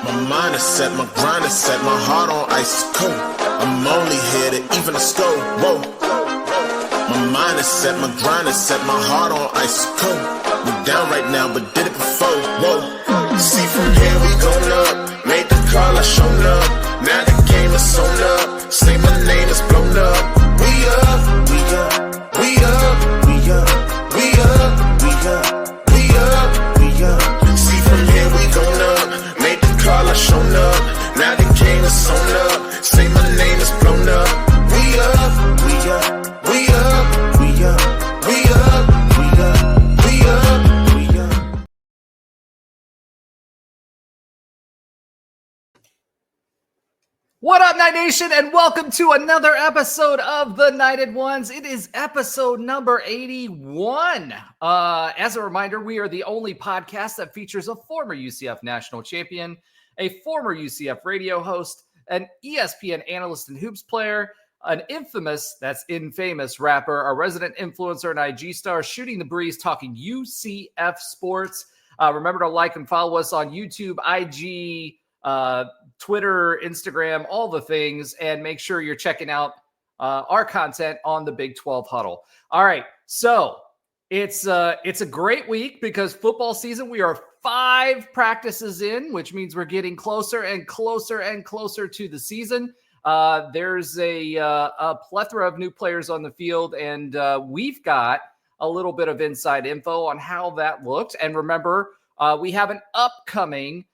My mind is set, my grind is set, my heart on ice cold. I'm only here to even the score. Whoa. My mind is set, my grind is set, my heart on ice cold. We down right now, but did it before. Whoa. See from here we going up. Made the call, I shown up. Now the game is sewn up. Say my name is blown up. We up, we up, we up, we up, we up, we up, we up, we up. See from here we going up. Made the call, I shown up. Now the game is sewn up. Say my name is blown up. We up, we up, we up, we up, we up, we up, we up, we up. What up, Night Nation, and welcome to another episode of The Knighted Ones. It is episode number 81. As a reminder, we are the only podcast that features a former UCF national champion, a former UCF radio host, an ESPN analyst and hoops player, an infamous rapper, a resident influencer and IG star, shooting the breeze, talking UCF sports. Remember to like and follow us on YouTube, IG, Twitter, Instagram, all the things, and make sure you're checking out our content on the Big 12 Huddle. All right, so it's a great week because football season, we are 5 practices in, which means we're getting closer and closer and closer to the season. There's a plethora of new players on the field, and we've got a little bit of inside info on how that looked. And remember, we have an upcoming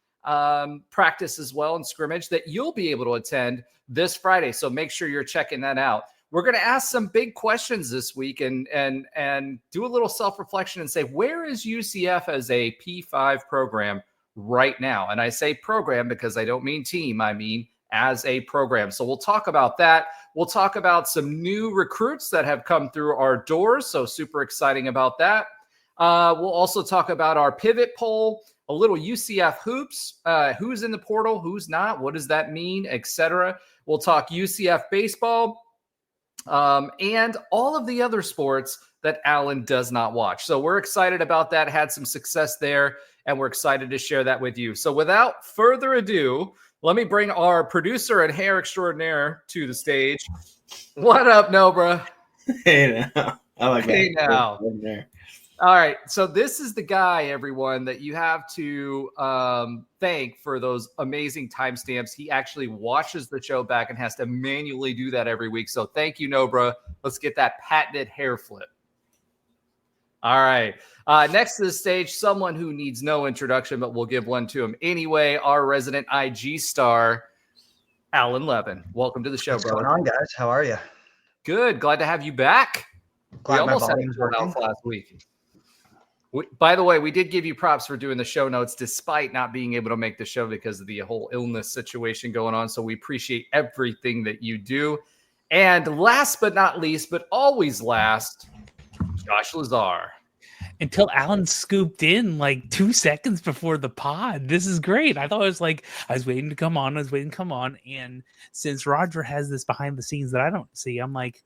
practice as well in scrimmage that you'll be able to attend this Friday. So make sure you're checking that out. We're going to ask some big questions this week and do a little self-reflection and say, where is UCF as a P5 program right now? And I say program because I don't mean team. I mean as a program. So we'll talk about that. We'll talk about some new recruits that have come through our doors. So super exciting about that. We'll also talk about our pivot poll, a little UCF hoops, who's in the portal, who's not, what does that mean, etc. We'll talk UCF baseball, and all of the other sports that Alan does not watch. So we're excited about that, had some success there, and we're excited to share that with you. So without further ado, let me bring our producer and hair extraordinaire to the stage. What up, Nobra? Hey now. I like that. Hey now. All right, so this is the guy, everyone, that you have to thank for those amazing timestamps. He actually watches the show back and has to manually do that every week. So thank you, Nobra. Let's get that patented hair flip. All right, next to the stage, someone who needs no introduction, but we'll give one to him anyway, our resident IG star, Alan Levin. Welcome to the show, brother. What's going on, guys? How are you? Good. Glad to have you back. Glad we my almost had volume's it working. last week. By the way, we did give you props for doing the show notes despite not being able to make the show because of the whole illness situation going on. So we appreciate everything that you do. And last but not least, but always last, Josh Lazar. Until Alan scooped in like 2 seconds before the pod. This is great. I thought it was like, I was waiting to come on. And since Roger has this behind the scenes that I don't see, I'm like,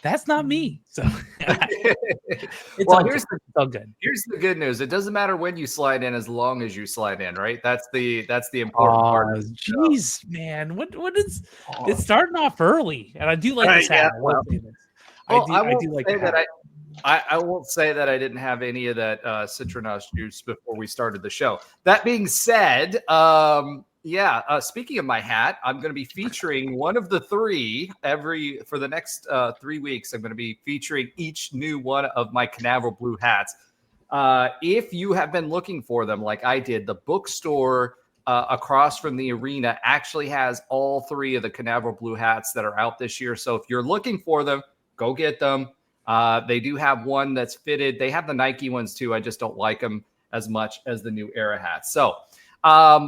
that's not me. So it's all good. Here's the good news. It doesn't matter when you slide in as long as you slide in, right? That's the important part. Jeez, man. What is it's starting off early. And I do like this hat. I won't say that I didn't have any of that citronella juice before we started the show. That being said, speaking of my hat, I'm going to be featuring one of the 3 for the next 3 weeks. I'm going to be featuring each new one of my Canaveral blue hats. If you have been looking for them like I did, the bookstore across from the arena actually has all 3 of the Canaveral blue hats that are out this year. So if you're looking for them, go get them. They do have one that's fitted. They have the Nike ones too. I just don't like them as much as the new Era hats. So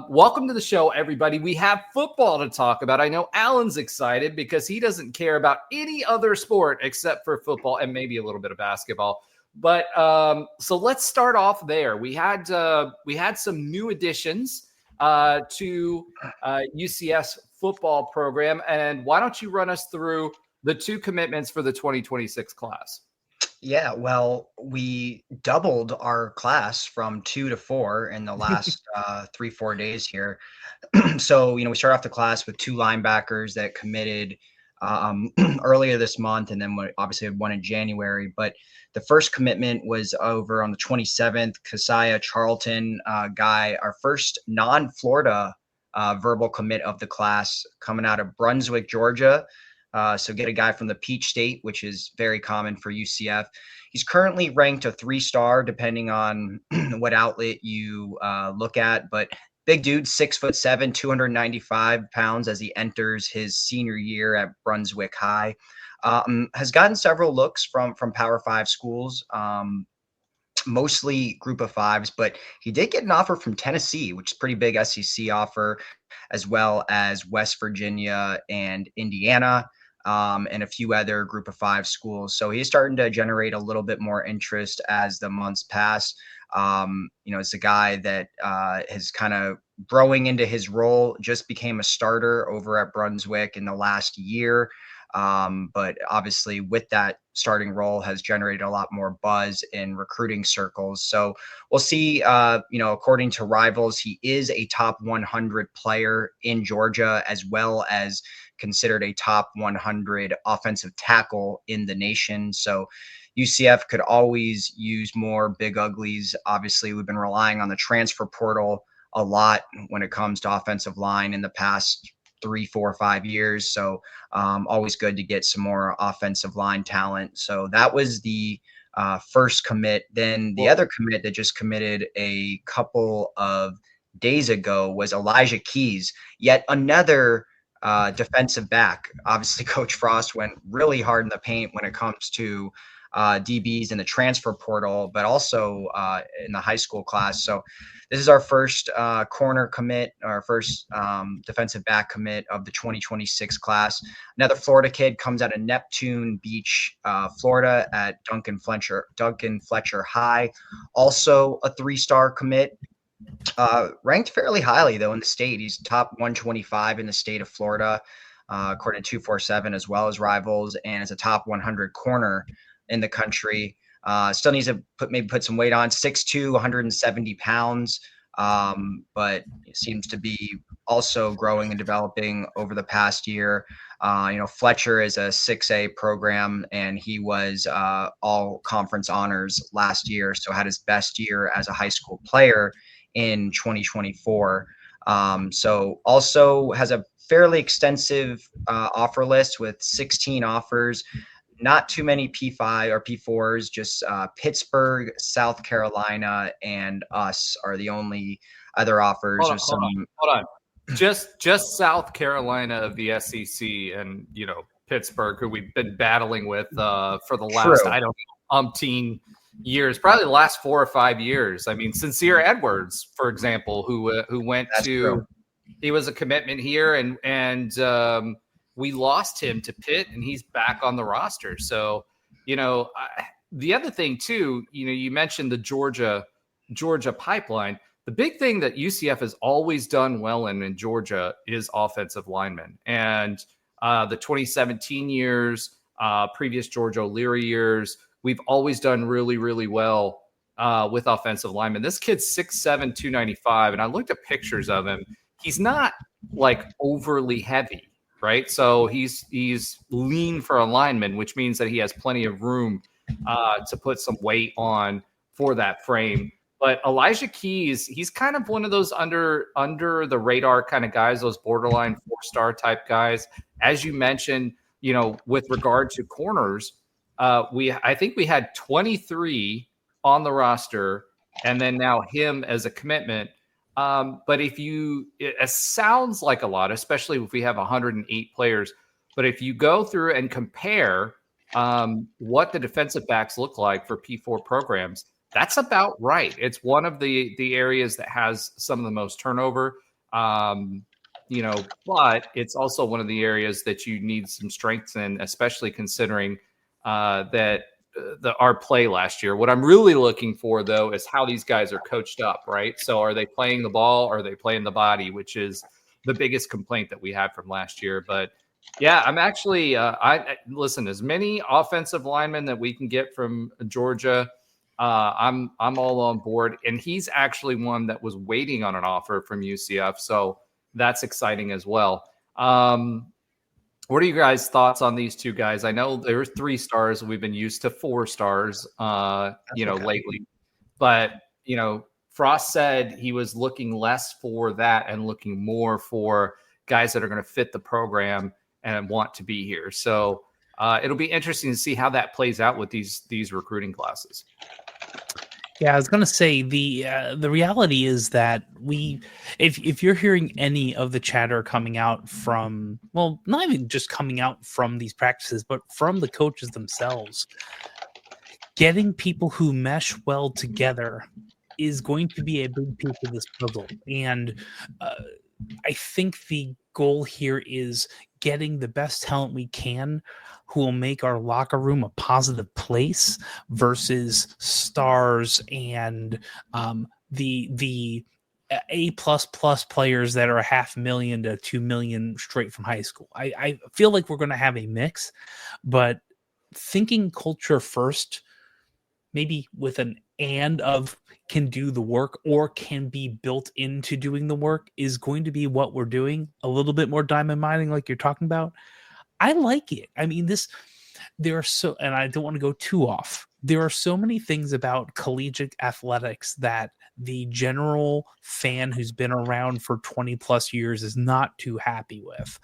welcome to the show, everybody. We have football to talk about. I know Alan's excited because he doesn't care about any other sport except for football and maybe a little bit of basketball. But so let's start off there. We had some new additions to UCF's football program. And why don't you run us through the 2 commitments for the 2026 class? Yeah, well, we doubled our class from 2 to 4 in the last 3-4 days here. So, we start off the class with 2 linebackers that committed earlier this month, and then obviously one in January. But the first commitment was over on the 27th. Kasiyah Charlton guy, our first non-Florida verbal commit of the class, coming out of Brunswick, Georgia. So get a guy from the Peach State, which is very common for UCF. He's currently ranked a 3-star, depending on what outlet you look at. But big dude, 6'7", 295 pounds as he enters his senior year at Brunswick High. Has gotten several looks from Power 5 schools, mostly Group of Fives, but he did get an offer from Tennessee, which is pretty big SEC offer, as well as West Virginia and Indiana. And a few other Group of 5 schools. So he's starting to generate a little bit more interest as the months pass. It's a guy that is kind of growing into his role, just became a starter over at Brunswick in the last year. But obviously with that starting role has generated a lot more buzz in recruiting circles. So we'll see, according to Rivals, he is a top 100 player in Georgia, as well as considered a top 100 offensive tackle in the nation. So UCF could always use more big uglies. Obviously, we've been relying on the transfer portal a lot when it comes to offensive line in the past 3, 4, 5 years. So always good to get some more offensive line talent. So that was the first commit. Then the other commit that just committed a couple of days ago was Elijah Keys, yet another defensive back. Obviously, Coach Frost went really hard in the paint when it comes to DBs in the transfer portal, but also in the high school class. So this is our first corner commit, our first defensive back commit of the 2026 class. Another Florida kid comes out of Neptune Beach, Florida, at Duncan Fletcher High. Also a 3-star commit. Ranked fairly highly, though, in the state. He's top 125 in the state of Florida, according to 247, as well as Rivals, and is a top 100 corner in the country. Still needs to put some weight on, 6'2", 170 pounds, but it seems to be also growing and developing over the past year. Fletcher is a 6A program, and he was all conference honors last year, so had his best year as a high school player in 2024. So also has a fairly extensive offer list with 16 offers. Not too many P5 or P4s, just Pittsburgh, South Carolina, and us are the only other offers. Hold on. Just South Carolina of the SEC and, Pittsburgh, who we've been battling with for the last, umpteen years, probably the last 4 or 5 years. I mean, Sincere Edwards, for example, who went he was a commitment here, and we lost him to Pitt, and he's back on the roster. So, the other thing too, you mentioned the Georgia pipeline. The big thing that UCF has always done well in Georgia is offensive linemen, and the 2017 years, previous George O'Leary years, we've always done really, really well with offensive linemen. This kid's 6'7", 295, and I looked at pictures of him. He's not like overly heavy, right? So he's lean for a lineman, which means that he has plenty of room to put some weight on for that frame. But Elijah Keys, he's kind of one of those under the radar kind of guys, those borderline 4-star type guys. As you mentioned, with regard to corners, I think we had 23 on the roster, and then now him as a commitment. But it sounds like a lot, especially if we have 108 players. But if you go through and compare what the defensive backs look like for P4 programs, that's about right. It's one of the areas that has some of the most turnover, but it's also one of the areas that you need some strength in, especially considering that our play last year. What I'm really looking for, though, is how these guys are coached up, right? So are they playing the ball or are they playing the body, which is the biggest complaint that we had from last year. But Yeah, I'm actually. I listen. As many offensive linemen that we can get from Georgia, I'm all on board. And he's actually one that was waiting on an offer from UCF, so that's exciting as well. What are you guys' thoughts on these two guys? I know there's 3 stars. We've been used to 4 stars, lately. But Frost said he was looking less for that and looking more for guys that are going to fit the program and want to be here. So it'll be interesting to see how that plays out with these recruiting classes. Yeah, I was going to say the reality is that if you're hearing any of the chatter coming out from, well, not even just coming out from these practices, but from the coaches themselves, getting people who mesh well together is going to be a big piece of this puzzle. And I think the goal here is getting the best talent we can who will make our locker room a positive place versus stars and the A++ players that are $500,000 to $2 million straight from high school. I feel like we're going to have a mix, but thinking culture first, maybe with an and of can do the work or can be built into doing the work, is going to be what we're doing. A little bit more diamond mining like you're talking about. I like it. I mean, there are so, and I don't want to go too off. There are so many things about collegiate athletics that the general fan who's been around for 20 plus years is not too happy with.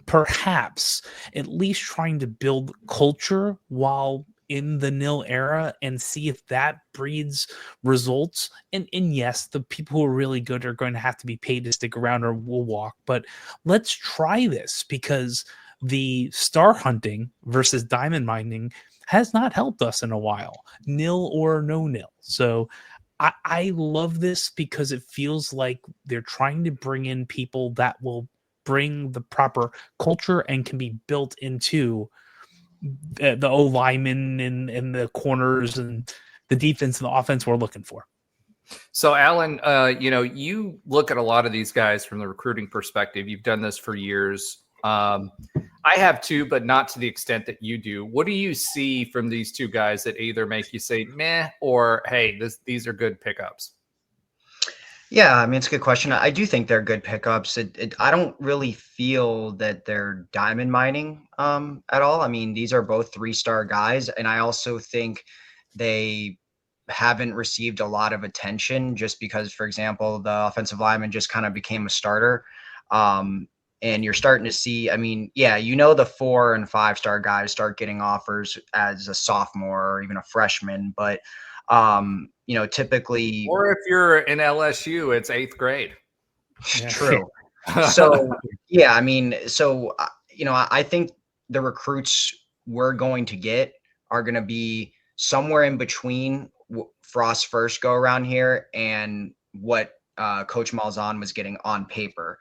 Perhaps at least trying to build culture while in the nil era and see if that breeds results. And yes, the people who are really good are going to have to be paid to stick around or will walk. But let's try this, because the star hunting versus diamond mining has not helped us in a while, nil or no nil. So I love this because it feels like they're trying to bring in people that will bring the proper culture and can be built into the O linemen and the corners and the defense and the offense we're looking for. So, Alan, you look at a lot of these guys from the recruiting perspective. You've done this for years. I have too, but not to the extent that you do. What do you see from these two guys that either make you say meh or hey, these are good pickups? Yeah, I mean, it's a good question. I do think they're good pickups. I don't really feel that they're diamond mining at all. I mean, these are both 3-star guys. And I also think they haven't received a lot of attention just because, for example, the offensive lineman just kind of became a starter. And you're starting to see, I mean, yeah, the 4 and 5-star guys start getting offers as a sophomore or even a freshman, but typically, or if you're in LSU, it's 8th grade. True. So, yeah, I mean, I think the recruits we're going to get are going to be somewhere in between Frost's first go around here and what Coach Malzahn was getting on paper.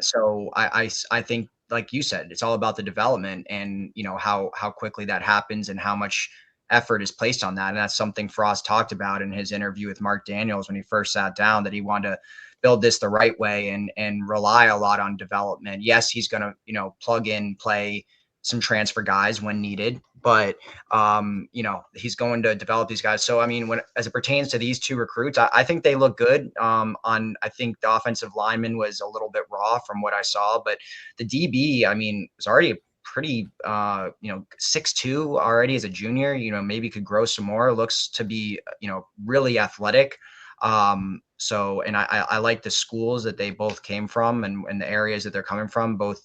So I think, like you said, it's all about the development and, how quickly that happens and how much effort is placed on that. And that's something Frost talked about in his interview with Mark Daniels when he first sat down, that he wanted to build this the right way and rely a lot on development. Yes, he's going to, plug in, play some transfer guys when needed, but, he's going to develop these guys. So, I mean, as it pertains to these two recruits, I think they look good. I think the offensive lineman was a little bit raw from what I saw, but the DB, I mean, was already pretty 6'2" already as a junior, maybe could grow some more, looks to be really athletic. So, and I like the schools that they both came from and the areas that they're coming from, both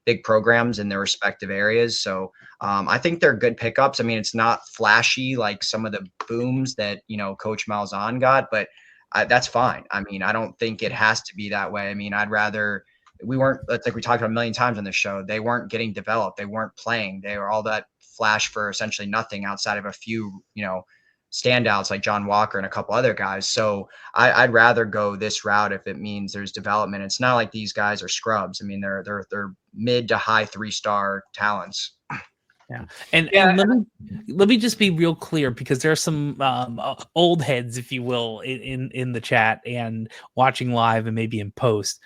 big programs in their respective areas. So I think they're good pickups. I mean, it's not flashy like some of the booms that Coach Malzahn got, but that's fine. I mean, I don't think it has to be that way. I mean, I'd rather we talked about a million times on the show, they weren't getting developed. They weren't playing. They were all that flash for essentially nothing outside of a few, standouts like John Walker and a couple other guys. So I'd rather go this route if it means there's development. It's not like these guys are scrubs. I mean, they're mid to high 3-star talents. Yeah. And let me just be real clear, because there are some old heads, if you will, in the chat and watching live and maybe in post.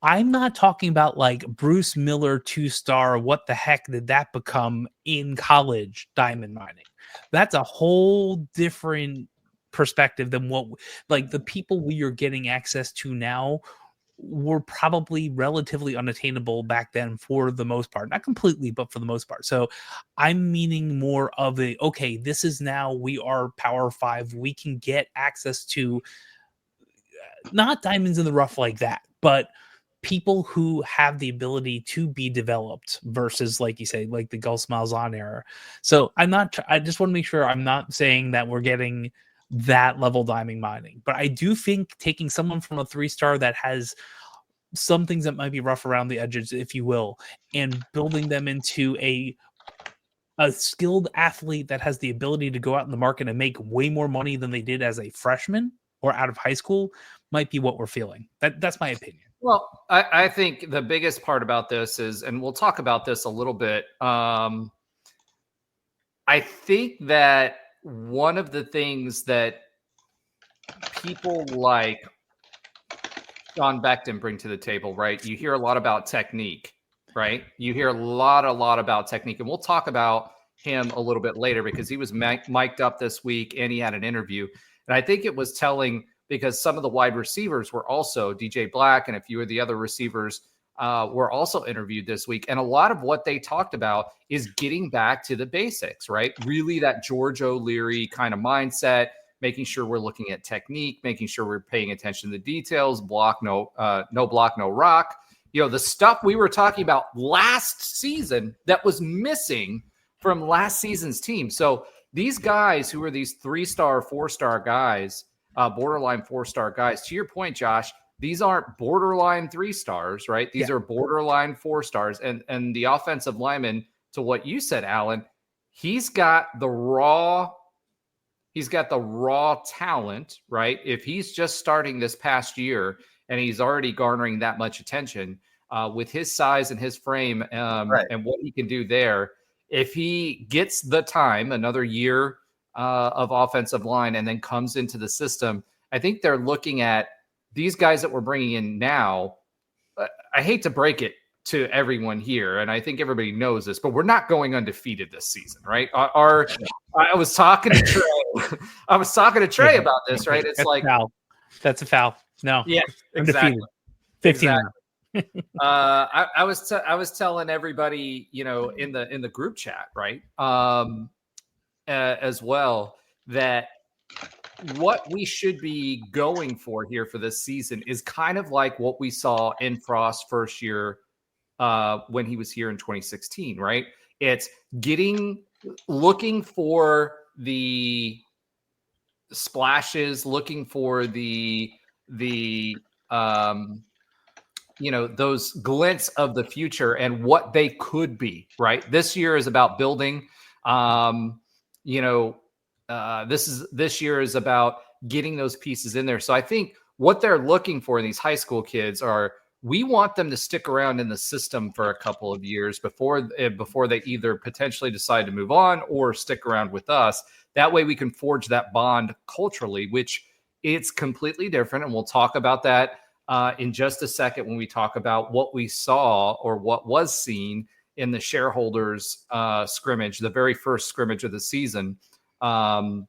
I'm not talking about like Bruce Miller 2-star. What the heck did that become in college diamond mining? That's a whole different perspective than what like the people we are getting access to now were probably relatively unattainable back then for the most part. Not completely, but for the most part. So I'm meaning more of a, okay, this is now we are Power 5. We can get access to not diamonds in the rough like that, but people who have the ability to be developed versus, like you say, like the Gus Malzahn era. So I just want to make sure I'm not saying that we're getting that level diamond mining, but I do think taking someone from a 3-star that has some things that might be rough around the edges, if you will, and building them into a skilled athlete that has the ability to go out in the market and make way more money than they did as a freshman or out of high school might be what we're feeling. That's my opinion. Well, I think the biggest part about this is, and we'll talk about this a little bit. I think that one of the things that people like Sean Beckton bring to the table, right? You hear a lot about technique, right? You hear a lot about technique, and we'll talk about him a little bit later because he was mic'd up this week and he had an interview. And I think it was telling because some of the wide receivers were also DJ Black and a few of the other receivers were also interviewed this week. And a lot of what they talked about is getting back to the basics, right? Really that George O'Leary kind of mindset, making sure we're looking at technique, making sure we're paying attention to the details, no block, no rock. You know, the stuff we were talking about last season that was missing from last season's team. So these guys who are these 3-star, 4-star guys, borderline 4-star guys, to your point, Josh, these aren't borderline 3-stars, right? These are borderline 4-stars. And the offensive lineman, to what you said, Alan, he's got the raw talent, right? If he's just starting this past year and he's already garnering that much attention with his size and his frame and what he can do there, if he gets the time, another year of offensive line, and then comes into the system, I think they're looking at these guys that we're bringing in now. I hate to break it to everyone here, and I think everybody knows this, but we're not going undefeated this season, right? I was talking to Trey. I was talking to Trey about this, right? It's like foul. That's a foul. No. Yeah, exactly. 15. Exactly. I was telling everybody, you know, in the group chat, right? As well, that what we should be going for here for this season is kind of like what we saw in Frost's first year when he was here in 2016, right? It's looking for the splashes, looking for the those glints of the future and what they could be, right? This year is about building. This year is about getting those pieces in there. So I think what they're looking for in these high school kids are, we want them to stick around in the system for a couple of years before they either potentially decide to move on or stick around with us. That way we can forge that bond culturally, which it's completely different. And we'll talk about that in just a second when we talk about what we saw or what was seen in the Shareholders scrimmage, the very first scrimmage of the season, and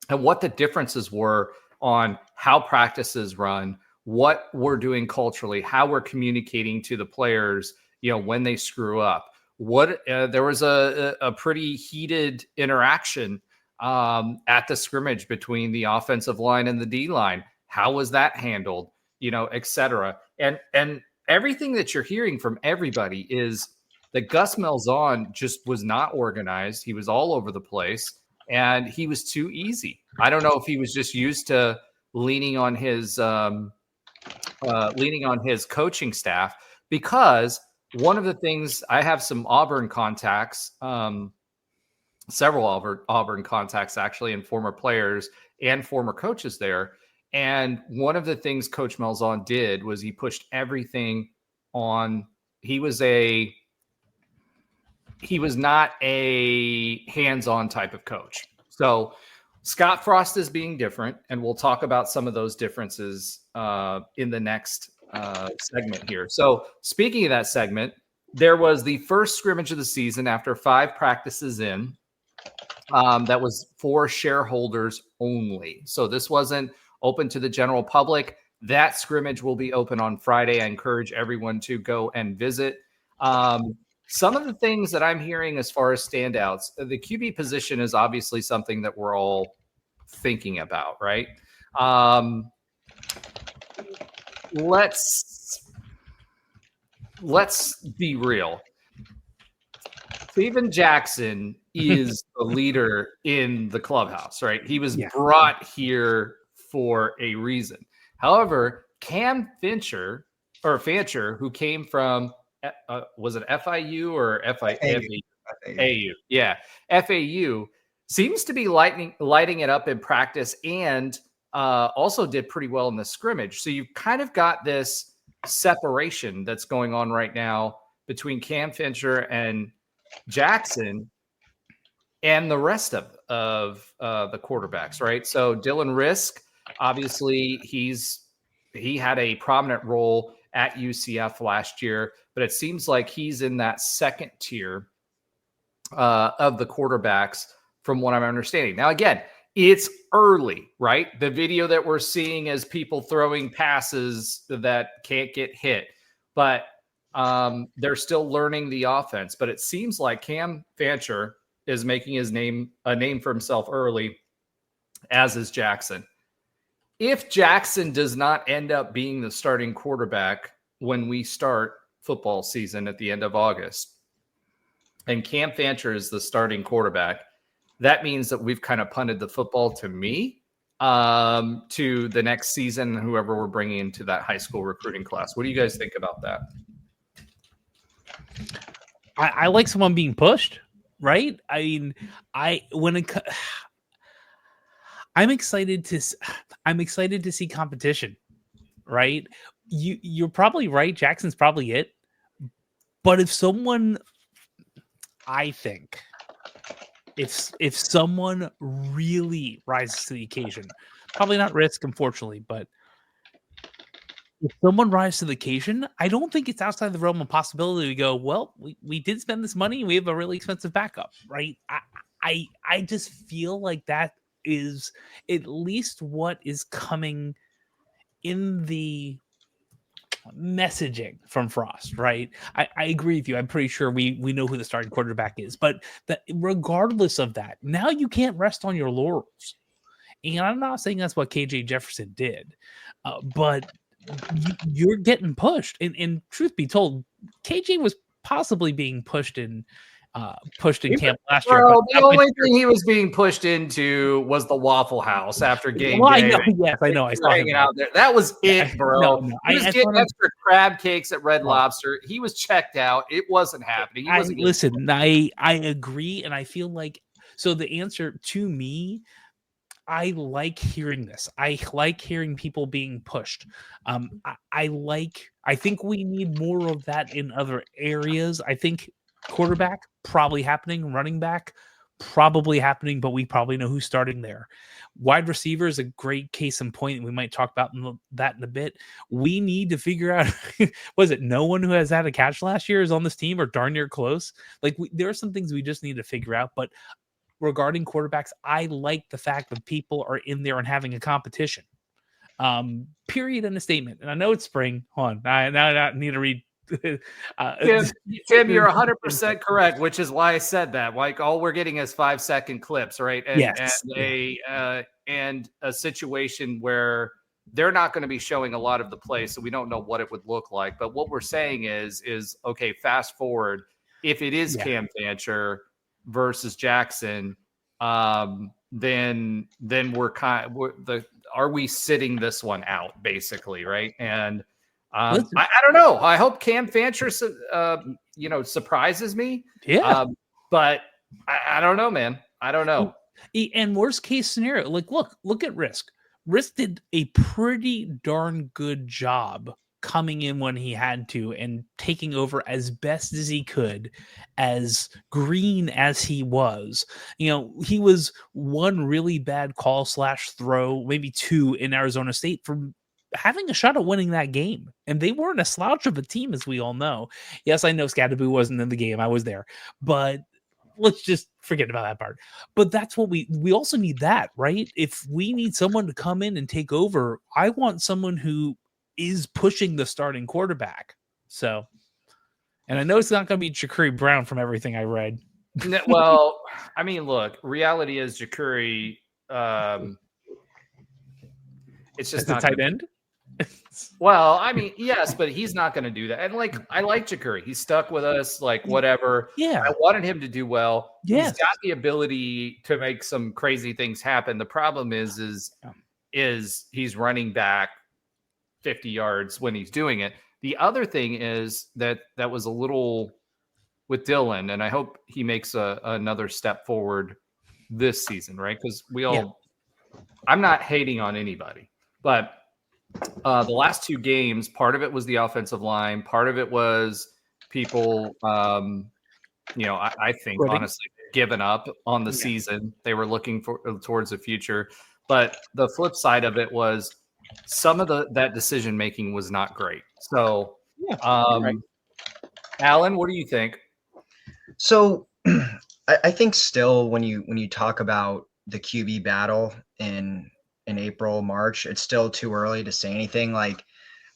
what the differences were on how practices run, what we're doing culturally, how we're communicating to the players, you know, when they screw up. There was a pretty heated interaction at the scrimmage between the offensive line and the D line. How was that handled? You know, et cetera. And everything that you're hearing from everybody is that Gus Malzahn just was not organized. He was all over the place and he was too easy. I don't know if he was just used to leaning on his coaching staff, because one of the things, I have some Auburn contacts, several Auburn contacts actually, and former players and former coaches there. And one of the things Coach Malzahn did was he pushed everything on. He was not a hands-on type of coach. So Scottfrost is being different, and we'll talk about some of those differences in the next segment here. So speaking of that segment, there was the first scrimmage of the season after 5 practices in. That was for shareholders only. So this wasn't open to the general public. That scrimmage will be open on Friday. I encourage everyone to go and visit. Some of the things that I'm hearing as far as standouts, the QB position is obviously something that we're all thinking about, right? Let's be real. Steven Jackson is the leader in the clubhouse, right? He was brought here for a reason. However, Cam Fancher, who came from, was it FIU or FAU? Yeah, FAU, seems to be lighting it up in practice and also did pretty well in the scrimmage. So you've kind of got this separation that's going on right now between Cam Fancher and Jackson and the rest of the quarterbacks, right? So Dylan Risk, obviously, he had a prominent role at UCF last year, but it seems like he's in that second tier of the quarterbacks from what I'm understanding. Now, again, it's early, right? The video that we're seeing is people throwing passes that can't get hit, but they're still learning the offense. But it seems like Cam Fancher is making a name for himself early, as is Jackson. If Jackson does not end up being the starting quarterback when we start football season at the end of August, and Cam Fancher is the starting quarterback, that means that we've kind of punted the football to me, to the next season, whoever we're bringing into that high school recruiting class. What do you guys think about that? I like someone being pushed, right? I mean, I'm excited to see competition, right? You're probably right. Jackson's probably it. But if someone, I think, if someone really rises to the occasion, probably not Risk, unfortunately, but if someone rises to the occasion, I don't think it's outside the realm of possibility to go, well, we did spend this money. We have a really expensive backup, right? I just feel like that is at least what is coming in the messaging from Frost, right? I agree with you. I'm pretty sure we know who the starting quarterback is, but that regardless of that, now you can't rest on your laurels. And I'm not saying that's what KJ Jefferson did, but you're getting pushed. And truth be told, KJ was possibly being pushed in camp last year. Bro, the only thing he was being pushed into was the Waffle House after game day. I know. I saw him out there. That was it, bro. No. He was getting extra crab cakes at Red Lobster. He was checked out. It wasn't happening. I agree, and I feel like so. The answer to me, I like hearing this. I like hearing people being pushed. I think we need more of that in other areas. I think quarterback probably happening, running back probably happening, but we probably know who's starting there. Wide receiver is a great case in point. We might talk about that in a bit. We need to figure out, was it no one who has had a catch last year is on this team or darn near close? Like there are some things we just need to figure out, but regarding quarterbacks, I like the fact that people are in there and having a competition. Period in a statement. And I know it's spring. Hold on. I need to read. Tim, you're 100% correct, which is why I said that. Like all we're getting is 5-second clips, right? And a situation where they're not going to be showing a lot of the play, so we don't know what it would look like. But what we're saying is okay, fast forward. If it is Cam Fancher versus Jackson, then are we sitting this one out basically, right? And I don't know. I hope Cam Fancher, surprises me. Yeah, but I don't know, man. I don't know. And worst case scenario, like look at Risk. Risk did a pretty darn good job coming in when he had to and taking over as best as he could, as green as he was. He was one really bad call / throw, maybe two in Arizona State from having a shot at winning that game. And they weren't a slouch of a team, as we all know. Yes, I know Scatterboo wasn't in the game. I was there. But let's just forget about that part. But that's what we also need that, right? If we need someone to come in and take over, I want someone who is pushing the starting quarterback. So, and I know it's not going to be Ja'Cory Brown from everything I read. Well, I mean, look, reality is Ja'Cory, it's just not a tight end. Well, I mean, yes, but he's not going to do that. And like, I like Ja'Cory. He's stuck with us, like whatever. Yeah. I wanted him to do well. Yes. He's got the ability to make some crazy things happen. The problem is he's running back 50 yards when he's doing it. The other thing is that was a little with Dylan, and I hope he makes another step forward this season, right? Because I'm not hating on anybody, but the last two games, part of it was the offensive line, part of it was people, I think honestly given up on the season. They were looking towards the future, but the flip side of it was some of that decision making was not great. So, Alan, what do you think? So I think still when you talk about the QB battle in April, March, it's still too early to say anything. Like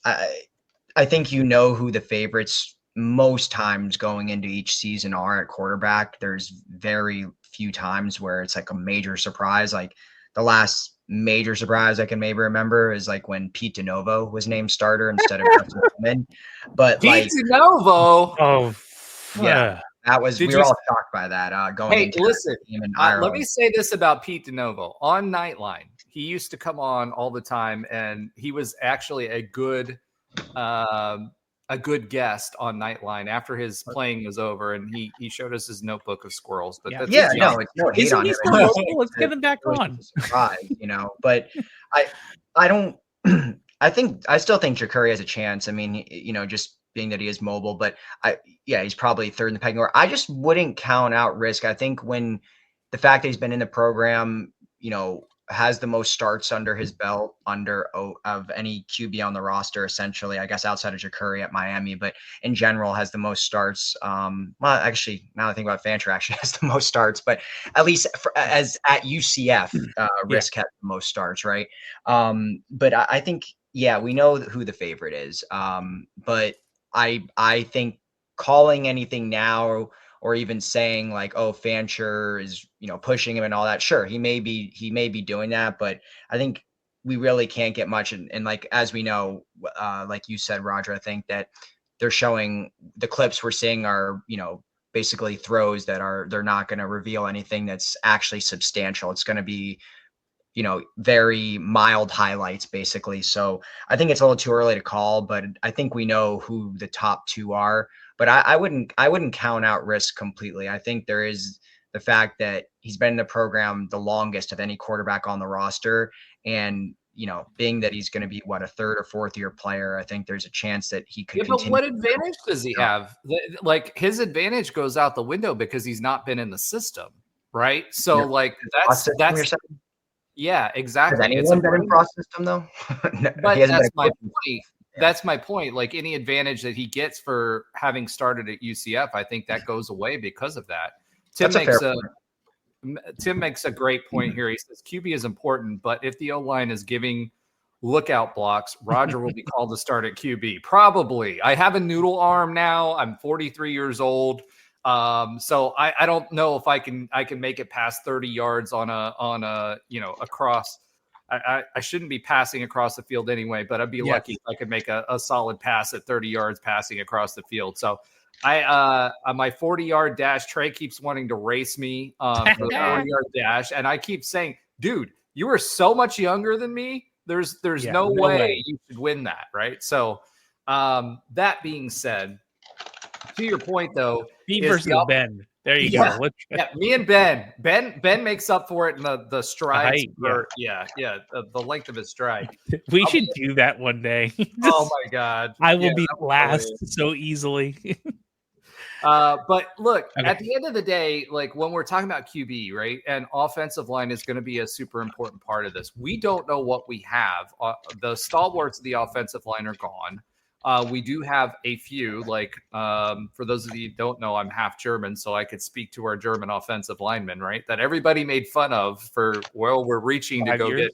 I think who the favorites most times going into each season are at quarterback. There's very few times where it's like a major surprise. Like the last major surprise I can maybe remember is like when Pete DeNovo was named starter instead of Justin Coleman. But Pete DeNovo. Oh, yeah. That was, we were all shocked by that. Going into listen, the game in Ireland. let me say this about Pete DeNovo. On Nightline, he used to come on all the time, and he was actually a good guest on Nightline after his playing was over, and he showed us his notebook of squirrels. But it's no hate on him. Let's get him back on. Surprise, but I still think Ja'Cory has a chance. I mean, just being that he is mobile, but he's probably third in the pecking order. I just wouldn't count out risk. I think when the fact that he's been in the program, has the most starts under his belt of any QB on the roster, essentially, I guess outside of Ja'Cory at Miami, but in general has the most starts. Well, actually, now that I think about Fancher, actually has the most starts, but at least as at UCF, Risk has the most starts, right? But I think, we know who the favorite is. But I think calling anything now or even saying like, oh, Fancher is, pushing him and all that. Sure, he may be doing that, but I think we really can't get much. And like, as we know, like you said, Roger, I think that they're showing the clips we're seeing are, basically throws that they're not going to reveal anything that's actually substantial. It's going to be, very mild highlights basically. So I think it's a little too early to call, but I think we know who the top two are. But I wouldn't count out Risk completely. I think there is the fact that he's been in the program the longest of any quarterback on the roster. And, being that he's going to be a third or fourth year player, I think there's a chance that he could continue. But what advantage does he have? Like his advantage goes out the window because he's not been in the system. Right. So that's yeah, exactly. Has anyone been in Frost's system though? But that's my point. That's my point. Like any advantage that he gets for having started at UCF, I think that goes away because of that. Tim makes a great point here. He says QB is important, but if the O-line is giving lookout blocks, Roger will be called to start at QB. Probably. I have a noodle arm now. I'm 43 years old. So I don't know if I can make it past 30 yards on a across. I shouldn't be passing across the field anyway, but I'd be lucky if I could make a solid pass at 30 yards passing across the field. So my 40-yard dash, Trey keeps wanting to race me for the 40-yard dash. And I keep saying, dude, you are so much younger than me. There's no way you should win that. Right. So that being said, to your point though, me versus Ben. There you go. Me and Ben. Ben makes up for it in the strides. The length of his stride. We should do that one day. Oh my God. I will be last so easily. But look, Okay. at the end of the day, like when we're talking about QB, right, and offensive line is going to be a super important part of this. We don't know what we have. The stalwarts of the offensive line are gone. We do have a few, like for those of you who don't know, I'm half German, so I could speak to our German offensive linemen, right? That everybody made fun of for, well, we're reaching to 5 go years?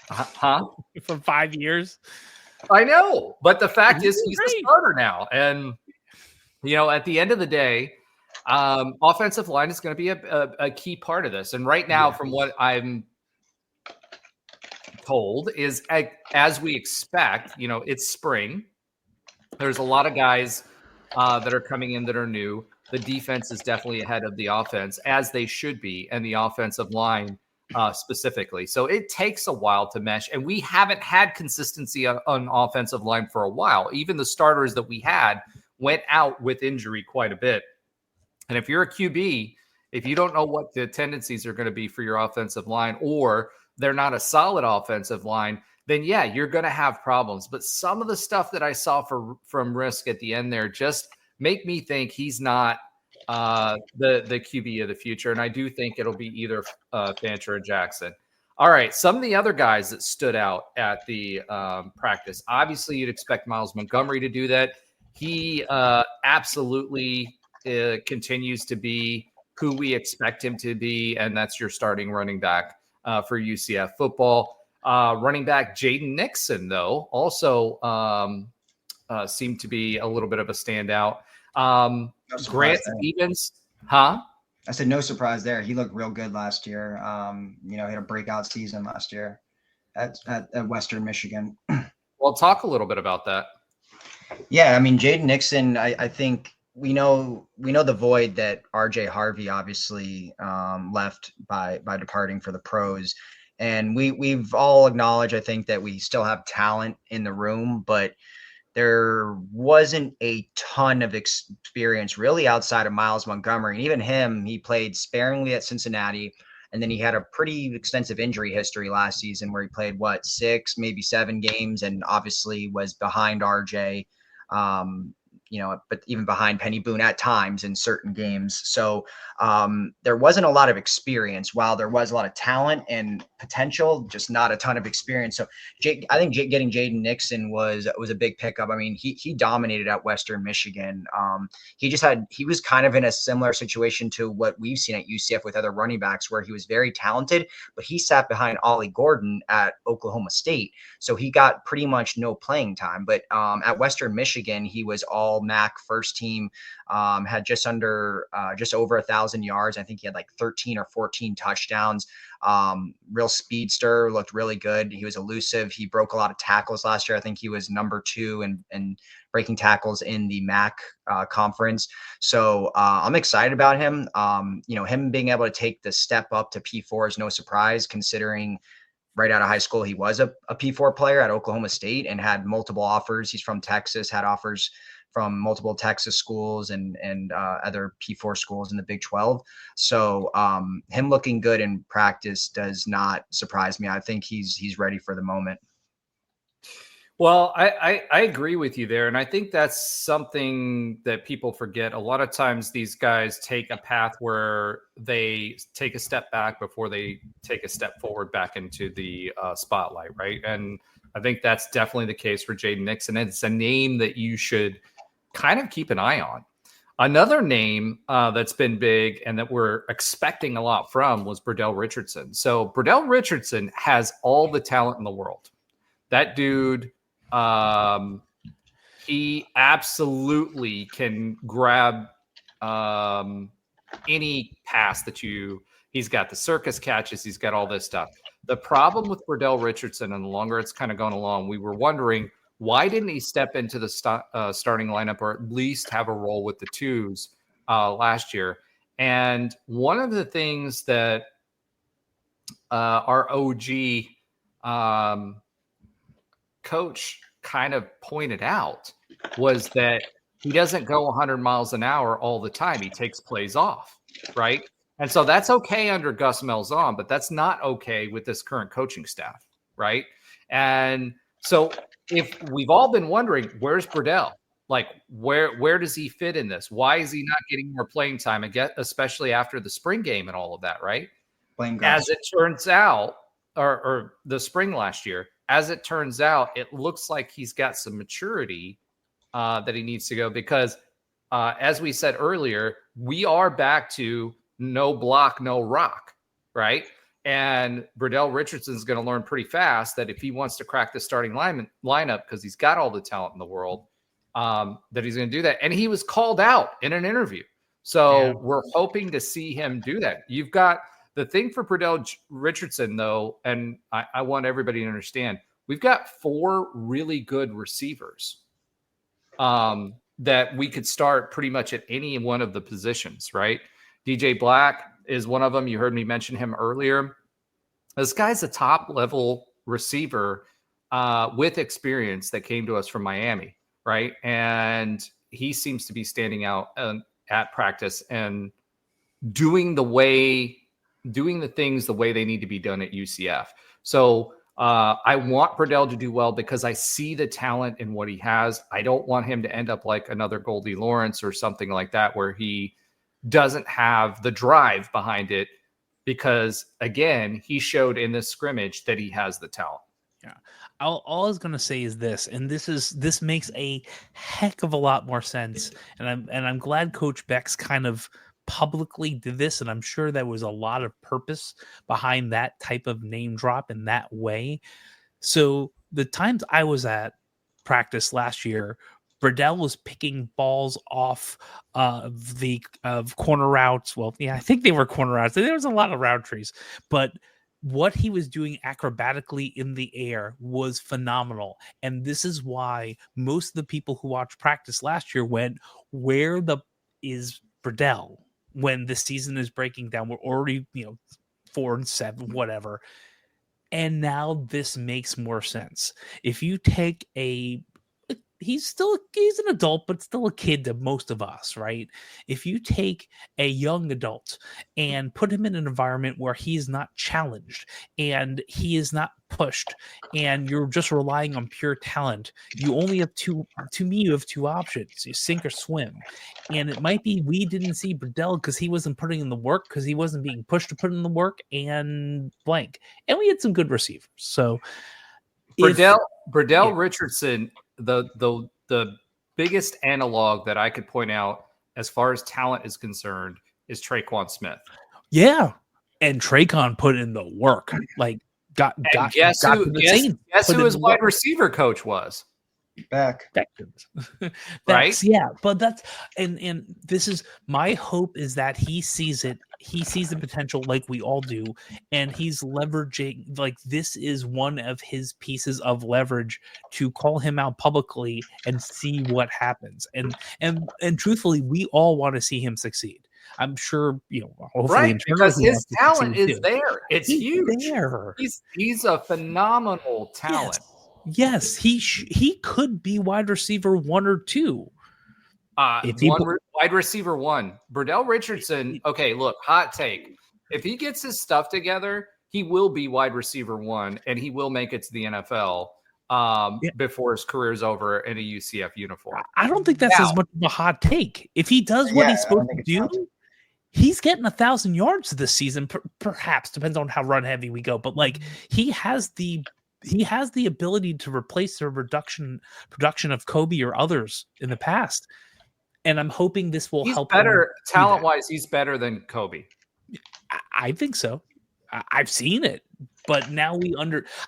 get, huh? For 5 years. I know, but the fact is he's the Great. starter now. And, you know, at the end of the day, offensive line is going to be a key part of this. And right now, from what I'm told, is as we expect, you know, it's spring. There's a lot of guys that are coming in that are new. The defense is definitely ahead of the offense, as they should be, and the offensive line specifically. So it takes a while to mesh, and we haven't had consistency on offensive line for a while. Even the starters that we had went out with injury quite a bit. And if you're a QB, if you don't know what the tendencies are going to be for your offensive line, or they're not a solid offensive line, then yeah, you're going to have problems. But some of the stuff that I saw from Risk at the end there just make me think he's not the QB of the future. And I do think it'll be either Fancher or Jackson. All right, some of the other guys that stood out at the practice. Obviously, you'd expect Miles Montgomery to do that. He absolutely continues to be who we expect him to be, and that's your starting running back for UCF football. Running back Jaden Nixon, though, also seemed to be a little bit of a standout. Grant Stevens, huh? I said no surprise there. He looked real good last year. You know, he had a breakout season last year at Western Michigan. Well, talk a little bit about that. Yeah, I mean, Jaden Nixon, I think we know the void that RJ Harvey obviously left by departing for the pros. And we've all acknowledged, I think, that we still have talent in the room, but there wasn't a ton of experience really outside of Miles Montgomery. And even him, he played sparingly at Cincinnati. And then he had a pretty extensive injury history last season where he played, 6, maybe 7 games, and obviously was behind RJ. You know, but even behind Penny Boone at times in certain games. So there wasn't a lot of experience. While there was a lot of talent and potential, just not a ton of experience. So I think getting Jaden Nixon was a big pickup. I mean, he dominated at Western Michigan. He was kind of in a similar situation to what we've seen at UCF with other running backs, where he was very talented, but he sat behind Ollie Gordon at Oklahoma State. So he got pretty much no playing time. But at Western Michigan, he was all MAC first team, had just over 1,000 yards. I think he had like 13 or 14 touchdowns. Real speedster, looked really good. He was elusive. He broke a lot of tackles last year. I think he was number 2 in breaking tackles in the MAC conference. So I'm excited about him. You know, him being able to take the step up to P4 is no surprise, considering right out of high school, he was a P4 player at Oklahoma State and had multiple offers. He's from Texas, had offers from multiple Texas schools and other P4 schools in the Big 12. So him looking good in practice does not surprise me. I think he's ready for the moment. Well, I agree with you there. And I think that's something that people forget. A lot of times these guys take a path where they take a step back before they take a step forward back into the spotlight, right? And I think that's definitely the case for Jaden Nixon. It's a name that you should kind of keep an eye on. Another name that's been big and that we're expecting a lot from was Bredell Richardson. So Bredell Richardson has all the talent in the world. That dude, he absolutely can grab any pass that he's got the circus catches. He's got all this stuff. The problem with Bredell Richardson, and the longer it's kind of gone along, we were wondering, why didn't he step into the starting lineup or at least have a role with the twos last year? And one of the things that our OG coach kind of pointed out was that he doesn't go 100 miles an hour all the time. He takes plays off, right? And so that's okay under Gus Malzahn, but that's not okay with this current coaching staff, right? And so if we've all been wondering, where's Bredell? Like, where does he fit in this? Why is he not getting more playing time? Again, especially after the spring game and all of that, right? As it turns out, or the spring last year, as it turns out, it looks like he's got some maturity that he needs to go, because as we said earlier, we are back to no block, no rock, right? And Bredell Richardson's going to learn pretty fast that if he wants to crack the starting lineup, because he's got all the talent in the world, that he's going to do that. And he was called out in an interview. So we're hoping to see him do that. You've got the thing for Bredell Richardson, though, and I want everybody to understand, we've got 4 really good receivers that we could start pretty much at any one of the positions, right? DJ Black is one of them. You heard me mention him earlier. This guy's a top-level receiver with experience that came to us from Miami, right? And he seems to be standing out at practice and doing the things the way they need to be done at UCF. So I want Bredell to do well because I see the talent in what he has. I don't want him to end up like another Goldie Lawrence or something like that, where he doesn't have the drive behind it, because again, he showed in this scrimmage that he has the talent. Yeah. All I was going to say is this, and this makes a heck of a lot more sense. And I'm glad Coach Beck's kind of publicly did this, and I'm sure there was a lot of purpose behind that type of name drop in that way. So the times I was at practice last year, Bredell was picking balls off of corner routes. Well, yeah, I think they were corner routes. There was a lot of route trees, but what he was doing acrobatically in the air was phenomenal. And this is why most of the people who watched practice last year went, where is Bredell when the season is breaking down? We're already, 4-7, whatever. And now this makes more sense. If you take he's an adult, but still a kid to most of us, right? If you take a young adult and put him in an environment where he is not challenged and he is not pushed, and you're just relying on pure talent, you only have you have 2 options: you sink or swim. And it might be we didn't see Bredell because he wasn't putting in the work, because he wasn't being pushed to put in the work, and blank. And we had some good receivers. So Bredell Richardson, the biggest analog that I could point out as far as talent is concerned is Traquan Smith. Yeah. And Traquan put in the work. Like guess who his wide receiver coach was? Beck. Right? Yeah, but that's and this is my hope, is that he sees it. He sees the potential like we all do, and he's leveraging, like, this is one of his pieces of leverage to call him out publicly and see what happens. And truthfully, we all want to see him succeed. I'm sure, hopefully, right, because his talent is there. It's huge. There. He's a phenomenal talent. Yes, he could be wide receiver 1 or 2. Wide receiver 1. Bredell Richardson. Okay, look, hot take. If he gets his stuff together, he will be wide receiver 1, and he will make it to the NFL before his career is over in a UCF uniform. I don't think that's as much of a hot take. If he does what he's supposed to do, he's getting 1,000 yards this season. Perhaps, depends on how run heavy we go. But like, he has the ability to replace the production of Kobe or others in the past. And I'm hoping this will help. Better talent-wise, he's better than Kobe. I think so. I've seen it. But now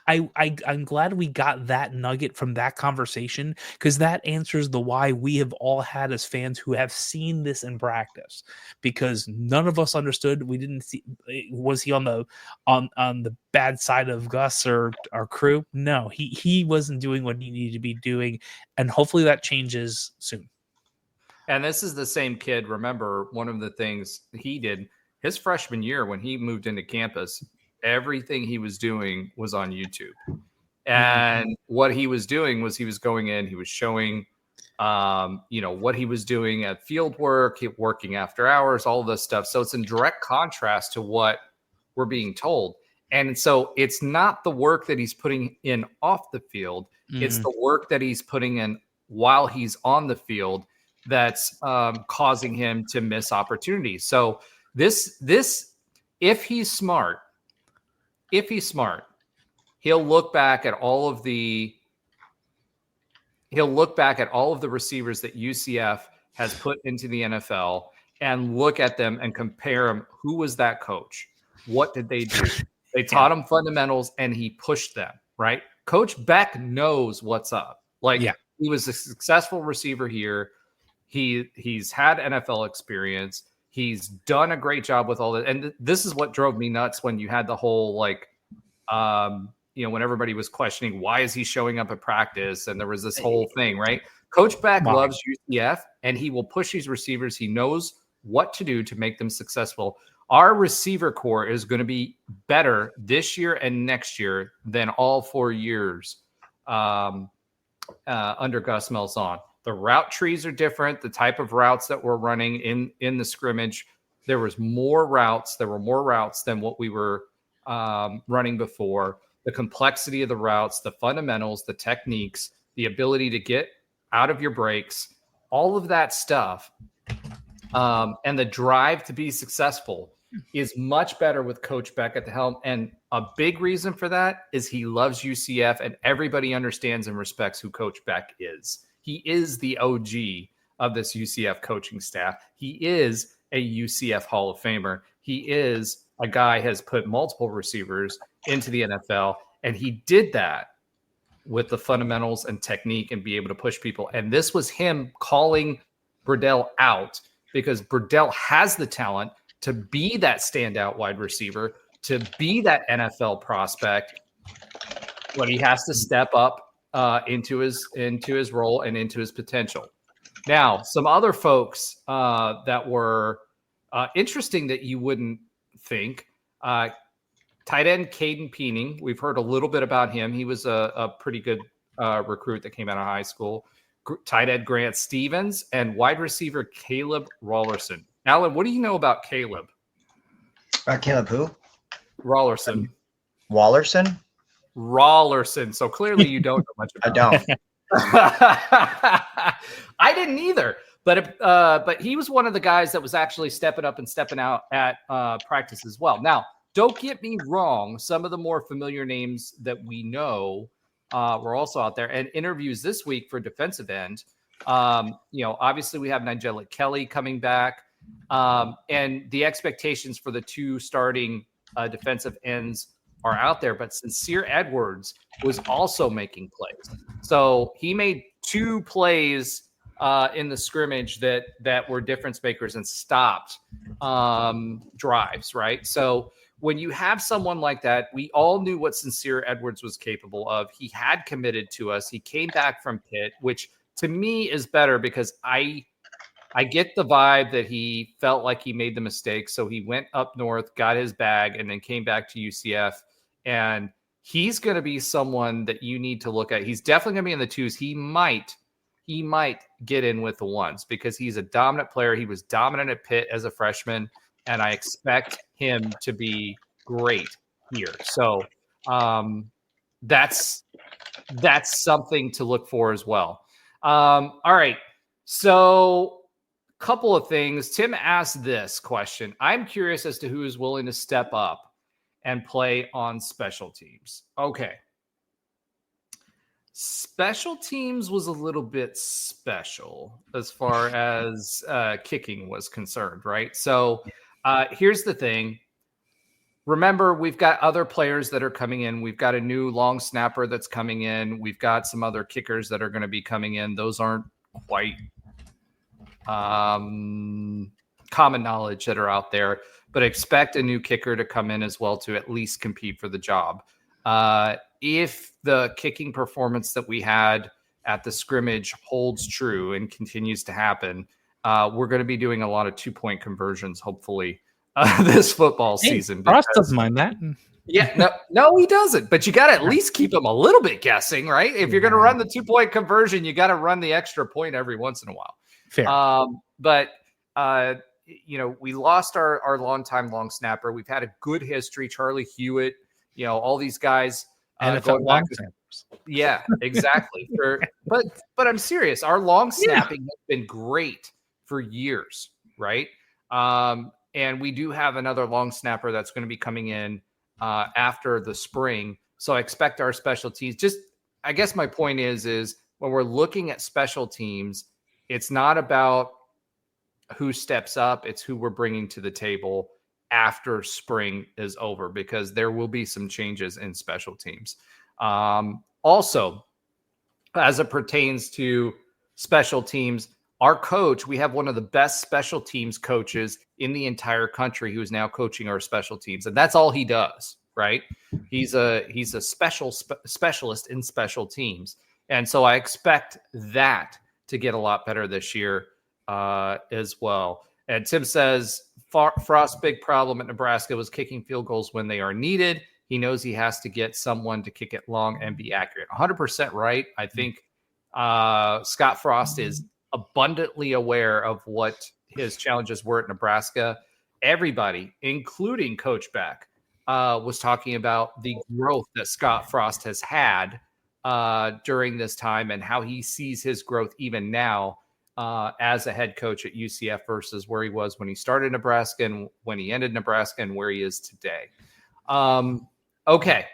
I'm glad we got that nugget from that conversation, because that answers the why we have all had as fans who have seen this in practice, because none of us understood. We didn't see, was he on the bad side of Gus or our crew? No, he wasn't doing what he needed to be doing, and hopefully that changes soon. And this is the same kid. Remember, one of the things he did his freshman year when he moved into campus, everything he was doing was on YouTube. And what he was doing was he was going in, he was showing, what he was doing at field work, working after hours, all of this stuff. So it's in direct contrast to what we're being told. And so it's not the work that he's putting in off the field. It's the work that he's putting in while he's on the field that's causing him to miss opportunities. So this, if he's smart, he'll look back at all of the receivers that UCF has put into the NFL and look at them and compare them. Who was that coach? What did they do? They taught him fundamentals and he pushed them, right? Coach Beck knows what's up. He was a successful receiver here. He's had NFL experience. He's done a great job with all that. And this is what drove me nuts when you had the whole when everybody was questioning why is he showing up at practice, and there was this whole thing, right? Coach Beck loves UCF, and he will push these receivers. He knows what to do to make them successful. Our receiver core is going to be better this year and next year than all 4 years under Gus Malzahn. The route trees are different. The type of routes that we're running in the scrimmage, there were more routes than what we were running before. The complexity of the routes, the fundamentals, the techniques, the ability to get out of your breaks, all of that stuff, and the drive to be successful is much better with Coach Beck at the helm. And a big reason for that is he loves UCF, and everybody understands and respects who Coach Beck is. He is the OG of this UCF coaching staff. He is a UCF Hall of Famer. He is a guy has put multiple receivers into the NFL, and he did that with the fundamentals and technique and be able to push people. And this was him calling Bredell out because Bredell has the talent to be that standout wide receiver, to be that NFL prospect, but he has to step up into his role and into his potential. Now, some other folks that were interesting that you wouldn't think. Tight end Caden Peening. We've heard a little bit about him. He was a pretty good recruit that came out of high school. Tight end Grant Stevens and wide receiver Caleb Rollerson. Alan, what do you know about Caleb? Caleb who? Rollerson. Wallerson? Rollerson. So clearly you don't know much about him. I don't. I didn't either. But he was one of the guys that was actually stepping up and stepping out at practice as well. Now, don't get me wrong. Some of the more familiar names that we know were also out there. And interviews this week for defensive end. Obviously we have Nigella Kelly coming back. And the expectations for the two starting defensive ends are out there. But Sincere Edwards was also making plays. So he made 2 plays in the scrimmage that were difference makers and stopped drives, right? So when you have someone like that, we all knew what Sincere Edwards was capable of. He had committed to us. He came back from Pitt, which to me is better because I get the vibe that he felt like he made the mistake. So he went up north, got his bag, and then came back to UCF. And he's going to be someone that you need to look at. He's definitely going to be in the 2s. He might get in with the 1s because he's a dominant player. He was dominant at Pitt as a freshman, and I expect him to be great here. So that's something to look for as well. All right. So a couple of things. Tim asked this question. I'm curious as to who is willing to step up and play on special teams. Okay. Special teams was a little bit special as far as kicking was concerned, right? So here's the thing. Remember, we've got other players that are coming in. We've got a new long snapper that's coming in. We've got some other kickers that are going to be coming in. Those aren't quite common knowledge that are out there, but expect a new kicker to come in as well to at least compete for the job. If the kicking performance that we had at the scrimmage holds true and continues to happen, we're going to be doing a lot of 2-point conversions, hopefully, this football season. Frost doesn't mind that. Yeah, no, he doesn't. But you got to at least keep him a little bit guessing, right? If you're going to run the 2-point conversion, you got to run the extra point every once in a while. Fair. We lost our longtime long snapper. We've had a good history. Charlie Hewitt, all these guys. NFL long snapper. Yeah, exactly. But I'm serious. Our long snapping has been great for years, right? And we do have another long snapper that's going to be coming in after the spring. So I expect our special teams. I guess my point is when we're looking at special teams, it's not about who steps up, it's who we're bringing to the table after spring is over, because there will be some changes in special teams. Also, as it pertains to special teams, our coach, we have one of the best special teams coaches in the entire country who is now coaching our special teams. And that's all he does, right? He's a specialist in special teams. And so I expect that to get a lot better this year as well. And Tim says, Frost's big problem at Nebraska was kicking field goals when they are needed. He knows he has to get someone to kick it long and be accurate. 100% right. I think Scottfrost is abundantly aware of what his challenges were at Nebraska. Everybody, including Coach Beck, was talking about the growth that Scottfrost has had during this time and how he sees his growth even now as a head coach at UCF versus where he was when he started Nebraska and when he ended Nebraska and where he is today. Okay.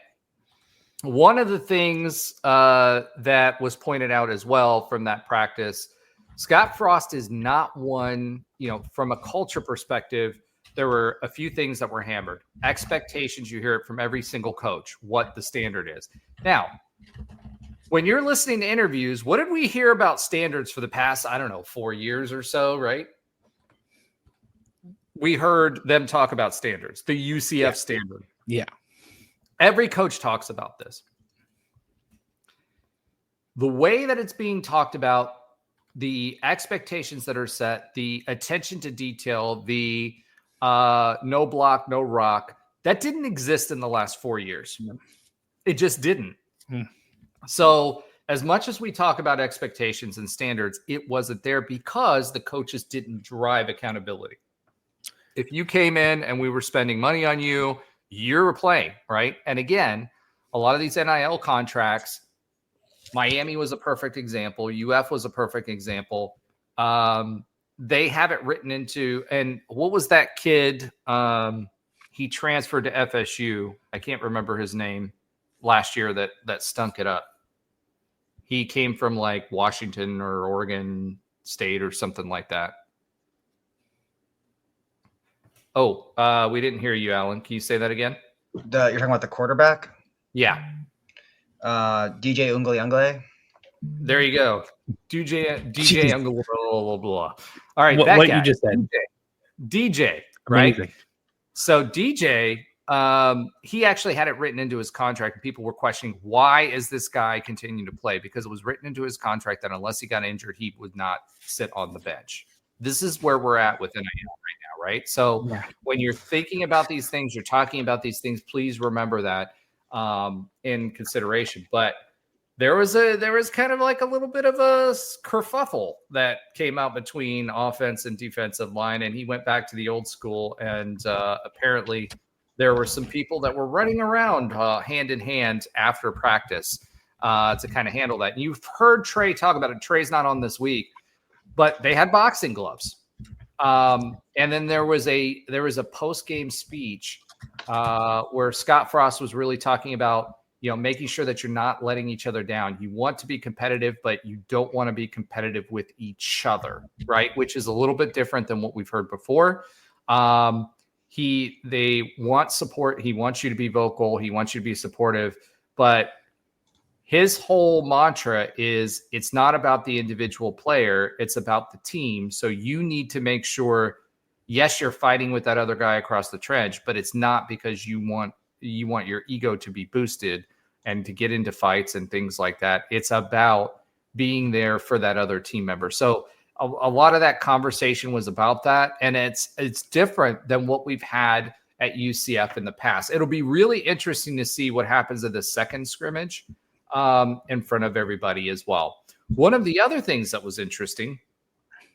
One of the things that was pointed out as well from that practice, Scottfrost is not one, from a culture perspective, there were a few things that were hammered. Expectations, you hear it from every single coach, what the standard is. Now, when you're listening to interviews, what did we hear about standards for the past, 4 years or so, right? We heard them talk about standards, the UCF standard. Yeah. Every coach talks about this. The way that it's being talked about, the expectations that are set, the attention to detail, the no block, no rock, that didn't exist in the last 4 years. It just didn't. So as much as we talk about expectations and standards, it wasn't there because the coaches didn't drive accountability. If you came in and we were spending money on you, you're playing, right? And again, a lot of these NIL contracts, Miami was a perfect example. UF was a perfect example. They have it written into, and what was that kid? He transferred to FSU. I can't remember his name last year that stunk it up. He came from like Washington or Oregon State or something like that. Oh, we didn't hear you, Alan. Can you say that again? You're talking about the quarterback? Yeah. DJ Ungle. There you go. DJ Ungle, blah, blah, blah. All right. What guy, you just said. DJ, right? Amazing. So DJ, he actually had it written into his contract, and people were questioning, why is this guy continuing to play? Because it was written into his contract that unless he got injured, he would not sit on the bench. This is where we're at with NIL right now, right? So when you're thinking about these things, you're talking about these things, please remember that in consideration. But there was kind of like a little bit of a kerfuffle that came out between offense and defensive line, and he went back to the old school, and apparently there were some people that were running around hand in hand after practice to kind of handle that. And you've heard Trey talk about it. Trey's not on this week, but they had boxing gloves. And then there was a post-game speech where Scottfrost was really talking about, making sure that you're not letting each other down. You want to be competitive, but you don't want to be competitive with each other, right? Which is a little bit different than what we've heard before. They want support. He wants you to be vocal. He wants you to be supportive, but his whole mantra is it's not about the individual player. It's about the team. So you need to make sure, yes, you're fighting with that other guy across the trench, but it's not because you want your ego to be boosted and to get into fights and things like that. It's about being there for that other team member. So a lot of that conversation was about that. And it's different than what we've had at UCF in the past. It'll be really interesting to see what happens at the second scrimmage in front of everybody as well. One of the other things that was interesting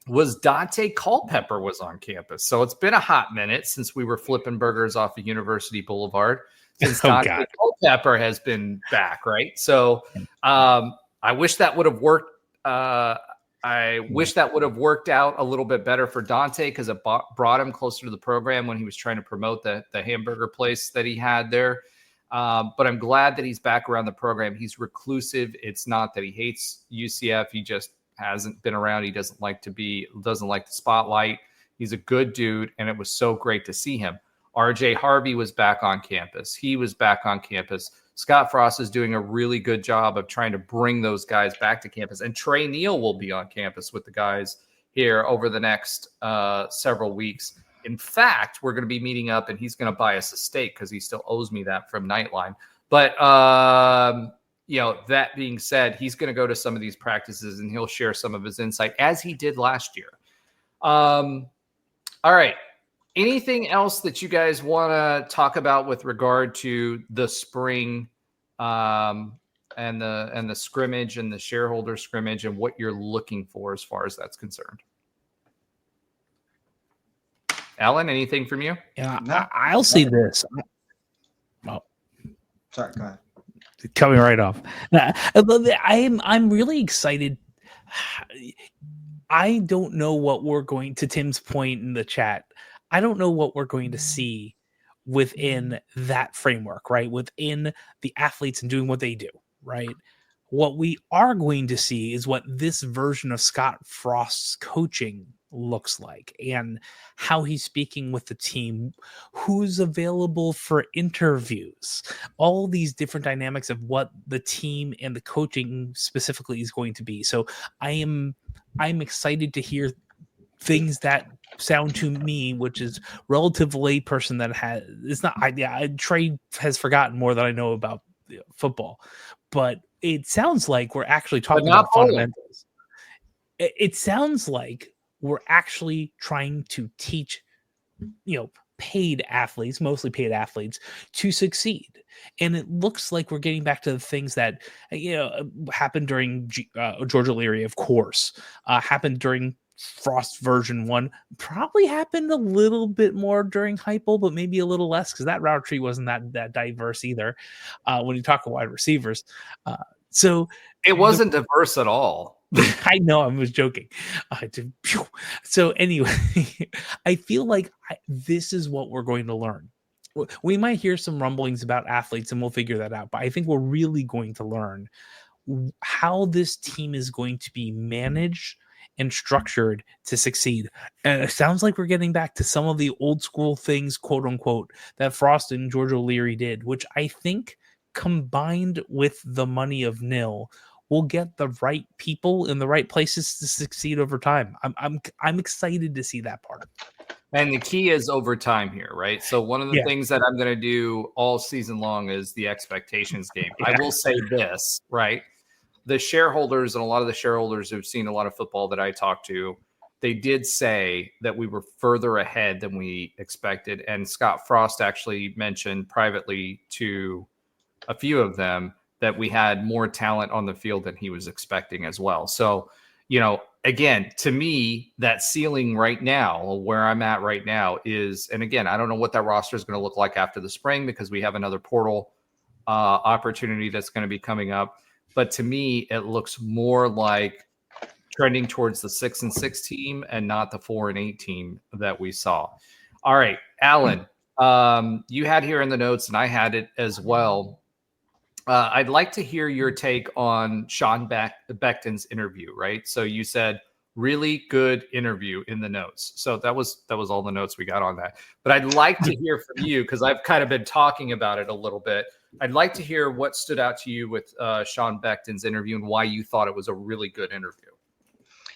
was Dante Culpepper was on campus. So it's been a hot minute since we were flipping burgers off of University Boulevard. since Oh, Dante God. Culpepper has been back, right? So I wish that would have worked. I wish that would have worked out a little bit better for Dante because it brought him closer to the program when he was trying to promote the hamburger place that he had there. But I'm glad that he's back around the program. He's reclusive. It's not that he hates UCF. He just hasn't been around. He doesn't like the spotlight. He's a good dude, and it was so great to see him. RJ Harvey was back on campus. He was back on campus. Scottfrost is doing a really good job of trying to bring those guys back to campus. And Trey Neal will be on campus with the guys here over the next several weeks. In fact, we're going to be meeting up, and he's going to buy us a steak because he still owes me that from Nightline. But, that being said, he's going to go to some of these practices, and he'll share some of his insight, as he did last year. All right. Anything else that you guys want to talk about with regard to the spring and the scrimmage and the shareholder scrimmage and what you're looking for as far as that's concerned? Alan, anything from you? Yeah, No. I'll say this. Well, Sorry, go ahead. coming right off. I'm really excited. I don't know what we're going to Tim's point in the chat. I don't know what we're going to see within that framework, right? Within the athletes and doing what they do, right? What we are going to see is what this version of Scottfrost's coaching looks like and how he's speaking with the team, who's available for interviews, all these different dynamics of what the team and the coaching specifically is going to be. So I'm excited to hear things that sound to me, which is relative layperson that has, it's not, Trey has forgotten more than I know about football, but it sounds like we're actually talking about fundamentals. It sounds like we're actually trying to teach, paid athletes, mostly paid athletes, to succeed. And it looks like we're getting back to the things that, happened during Georgia Leary, of course, happened during Frost version 1, probably happened a little bit more during Heupel, but maybe a little less because that route tree wasn't that diverse either when you talk about wide receivers. So it wasn't diverse at all. I know, I was joking. So anyway, I feel like this is what we're going to learn. We might hear some rumblings about athletes and we'll figure that out, but I think we're really going to learn how this team is going to be managed and structured to succeed. And it sounds like we're getting back to some of the old school things, quote unquote, that Frost and George O'Leary did, which I think combined with the money of nil will get the right people in the right places to succeed over time. I'm excited to see that part. And the key is over time here, right? So one of the things that I'm going to do all season long is the expectations game. I will say this, right? The shareholders and a lot of the shareholders who've seen a lot of football that I talked to, they did say that we were further ahead than we expected. And Scott Frost actually mentioned privately to a few of them that we had more talent on the field than he was expecting as well. So, again, to me, that ceiling right now, where I'm at right now is, and again, I don't know what that roster is going to look like after the spring because we have another portal opportunity that's going to be coming up. But to me, it looks more like trending towards the 6-6 team and not the 4-8 team that we saw. All right, Alan, you had here in the notes, and I had it as well. I'd like to hear your take on Sean Beckton's interview, right? So you said really good interview in the notes. So that was all the notes we got on that. But I'd like to hear from you because I've kind of been talking about it a little bit. I'd like to hear what stood out to you with Sean Beckton's interview and why you thought it was a really good interview.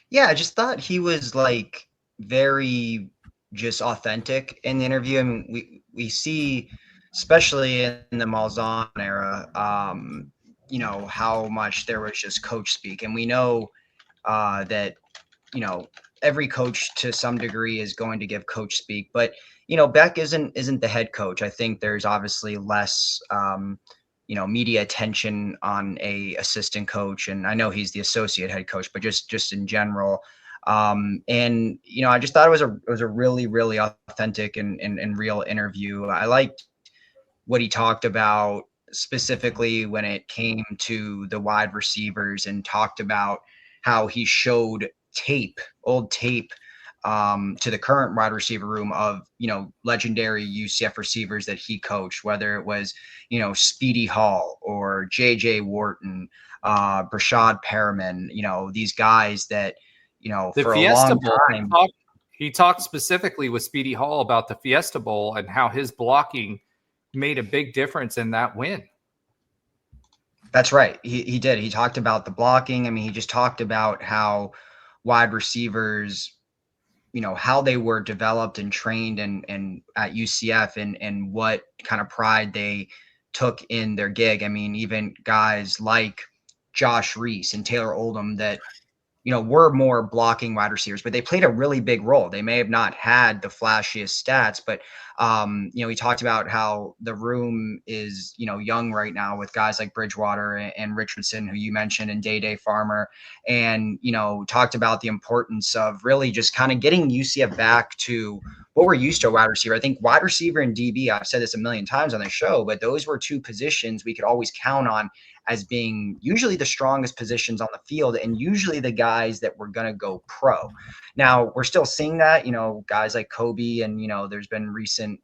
Yeah, I just thought he was like very just authentic in the interview. I mean, we see, especially in the Malzahn era, how much there was just coach speak. And we know that, every coach to some degree is going to give coach speak. But, Beck isn't the head coach. I think there's obviously less, media attention on a assistant coach. And I know he's the associate head coach, but just in general. I just thought it was a really, really authentic and real interview. I liked what he talked about specifically when it came to the wide receivers, and talked about how he showed old tape to the current wide receiver room of, legendary UCF receivers that he coached, whether it was, Speedy Hall or JJ Wharton, Brashad Perriman, these guys that, The for Fiesta a long Bowl, time. he talked specifically with Speedy Hall about the Fiesta Bowl and how his blocking made a big difference in that win. That's right. He did. He talked about the blocking. I mean, he just talked about how wide receivers, how they were developed and trained and at UCF, and what kind of pride they took in their gig. I mean, even guys like Josh Reese and Taylor Oldham that, were more blocking wide receivers, but they played a really big role. They may have not had the flashiest stats, but, he talked about how the room is, young right now with guys like Bridgewater and Richardson, who you mentioned, and Day Farmer, and, talked about the importance of really just kind of getting UCF back to what we're used to a wide receiver. I think wide receiver and DB, I've said this a million times on the show, but those were two positions we could always count on as being usually the strongest positions on the field, and usually the guys that were going to go pro. Now we're still seeing that, guys like Kobe, and, there's been recent,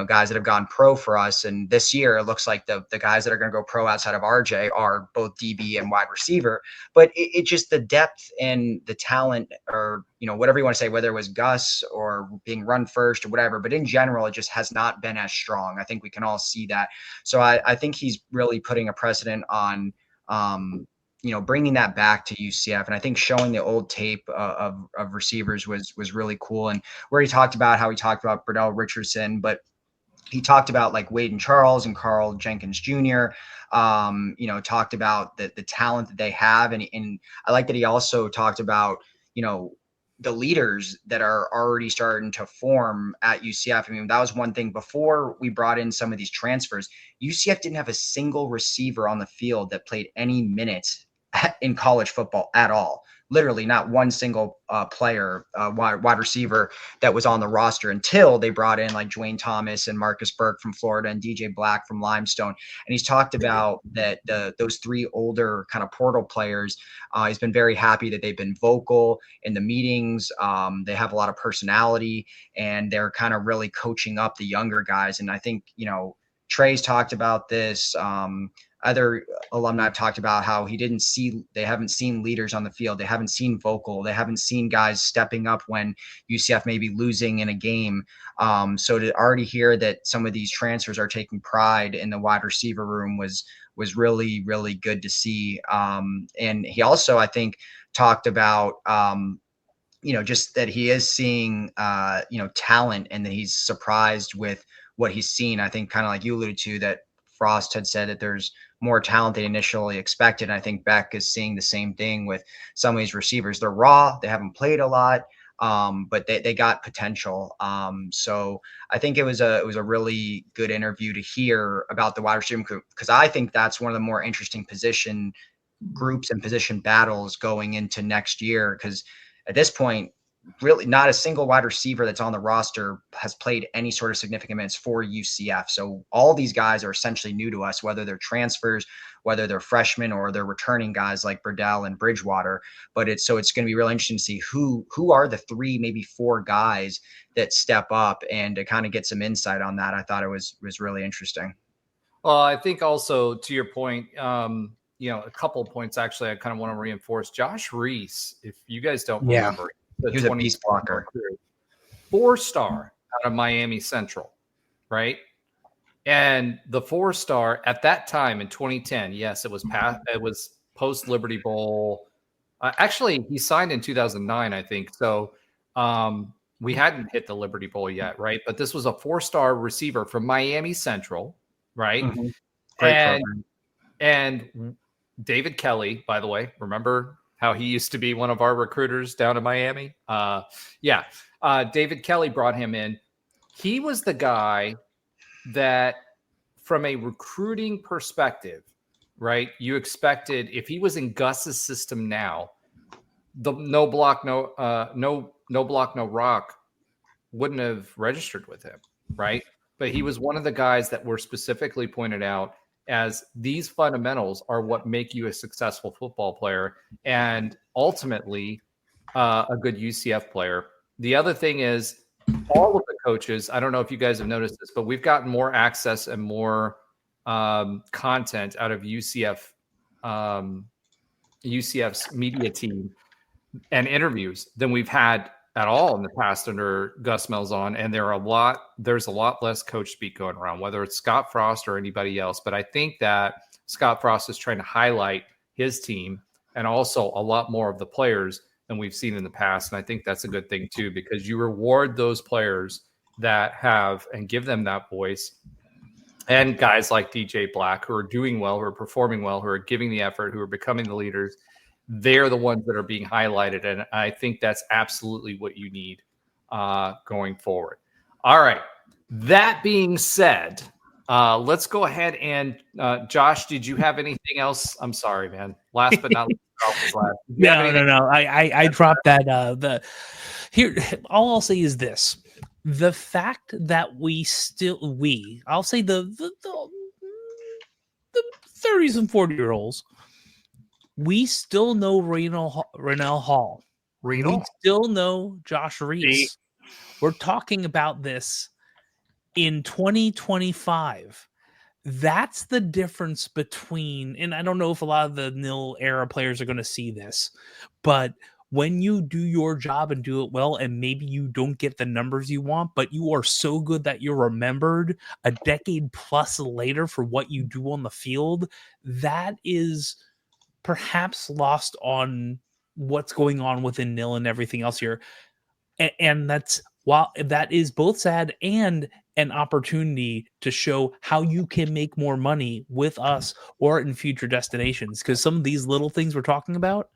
guys that have gone pro for us. And this year, it looks like the guys that are going to go pro outside of RJ are both DB and wide receiver. But it just, the depth and the talent, or, whatever you want to say, whether it was Gus or being run first or whatever, but in general, it just has not been as strong. I think we can all see that. So I think he's really putting a precedent on, bringing that back to UCF. And I think showing the old tape of receivers was really cool. And where he talked about how he talked about Bredell, Richardson, but he talked about like Wade and Charles and Carl Jenkins Jr., talked about the talent that they have. And I like that he also talked about, the leaders that are already starting to form at UCF. I mean, that was one thing before we brought in some of these transfers. UCF didn't have a single receiver on the field that played any minutes in college football at all. Literally not one single player, wide receiver that was on the roster until they brought in like Dwayne Thomas and Marcus Burke from Florida and DJ Black from Limestone. And he's talked about that those three older kind of portal players. He's been very happy that they've been vocal in the meetings. They have a lot of personality, and they're kind of really coaching up the younger guys. And I think, Trey's talked about this. Other alumni have talked about how they haven't seen leaders on the field. They haven't seen vocal. They haven't seen guys stepping up when UCF may be losing in a game. So to already hear that some of these transfers are taking pride in the wide receiver room was really, really good to see. And he also, I think, talked about, just that he is seeing, talent, and that he's surprised with what he's seen. I think kind of like you alluded to, that Frost had said that there's more talent than initially expected. And I think Beck is seeing the same thing with some of these receivers. They're raw. They haven't played a lot, but they got potential. So I think it was a really good interview to hear about the wide receiver group, because I think that's one of the more interesting position groups and position battles going into next year. Because at this point, really not a single wide receiver that's on the roster has played any sort of significant minutes for UCF. So all these guys are essentially new to us, whether they're transfers, whether they're freshmen, or they're returning guys like Bredell and Bridgewater. But it's going to be really interesting to see who are the 3, maybe 4 guys that step up, and to kind of get some insight on that. I thought it was really interesting. Well, I think also to your point, a couple of points actually I kind of want to reinforce. Josh Reese, if you guys don't remember, he was a beast blocker. 4-star out of Miami Central, right? And the 4-star at that time in 2010, yes, it was post Liberty Bowl. Actually, he signed in 2009, I think. So we hadn't hit the Liberty Bowl yet, right? But this was a 4-star receiver from Miami Central, right? Mm-hmm. Great program. And David Kelly, by the way, remember how he used to be one of our recruiters down in Miami? David Kelly brought him in. He was the guy that, from a recruiting perspective, right, you expected, if he was in Gus's system now, the no block, no rock wouldn't have registered with him, right? but he was one of the guys that were specifically pointed out as these fundamentals are what make you a successful football player and ultimately a good UCF player. The other thing is all of the coaches, I don't know if you guys have noticed this, but we've gotten more access and more content out of UCF, UCF's media team and interviews than we've had at all in the past under Gus Malzahn. And there's a lot less coach speak going around, whether it's Scottfrost or anybody else. But I think that Scottfrost is trying to highlight his team and also a lot more of the players than we've seen in the past. And I think that's a good thing too, because you reward those players that have and give them that voice. And guys like DJ Black who are doing well, who are performing well, who are giving the effort, who are becoming the leaders. They're the ones that are being highlighted. And I think that's absolutely what you need going forward. All right. That being said, let's go ahead and Josh, did you have anything else? I'm sorry, man. Last but not least. No. I dropped that. All I'll say is this. The fact that I'll say the 30s and 40-year-olds, we still know Renell Hall. We still know Josh Reese. We're talking about this in 2025. That's the difference between, and I don't know if a lot of the nil era players are going to see this, but when you do your job and do it well, and maybe you don't get the numbers you want, but you are so good that you're remembered a decade plus later for what you do on the field, that is perhaps lost on what's going on within nil and everything else here. And that's, while that is both sad and an opportunity to show how you can make more money with us or in future destinations. Because some of these little things we're talking about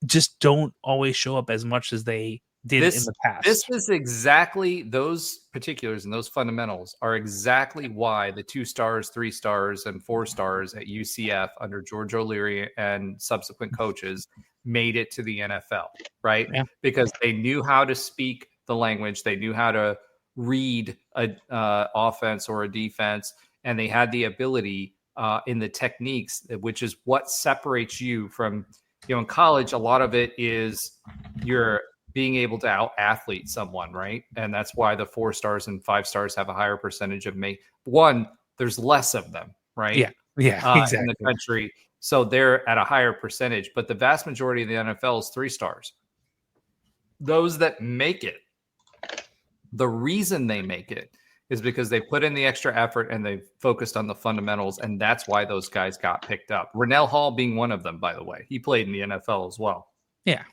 just don't always show up as much as they did in the past. This is exactly, those particulars and those fundamentals are exactly why the 2 stars, 3 stars, and 4 stars at UCF under George O'Leary and subsequent coaches made it to the NFL, right? Yeah. Because they knew how to speak the language. They knew how to read a offense or a defense, and they had the ability in the techniques, which is what separates you from, in college, a lot of it is you're being able to out athlete someone, right? And that's why the 4 stars and 5 stars have a higher percentage of there's less of them, right? Yeah, exactly. In the country. So they're at a higher percentage, but the vast majority of the NFL is 3 stars. Those that make it, the reason they make it is because they put in the extra effort and they focused on the fundamentals, and that's why those guys got picked up. Renell Hall being one of them, by the way. He played in the NFL as well. Yeah.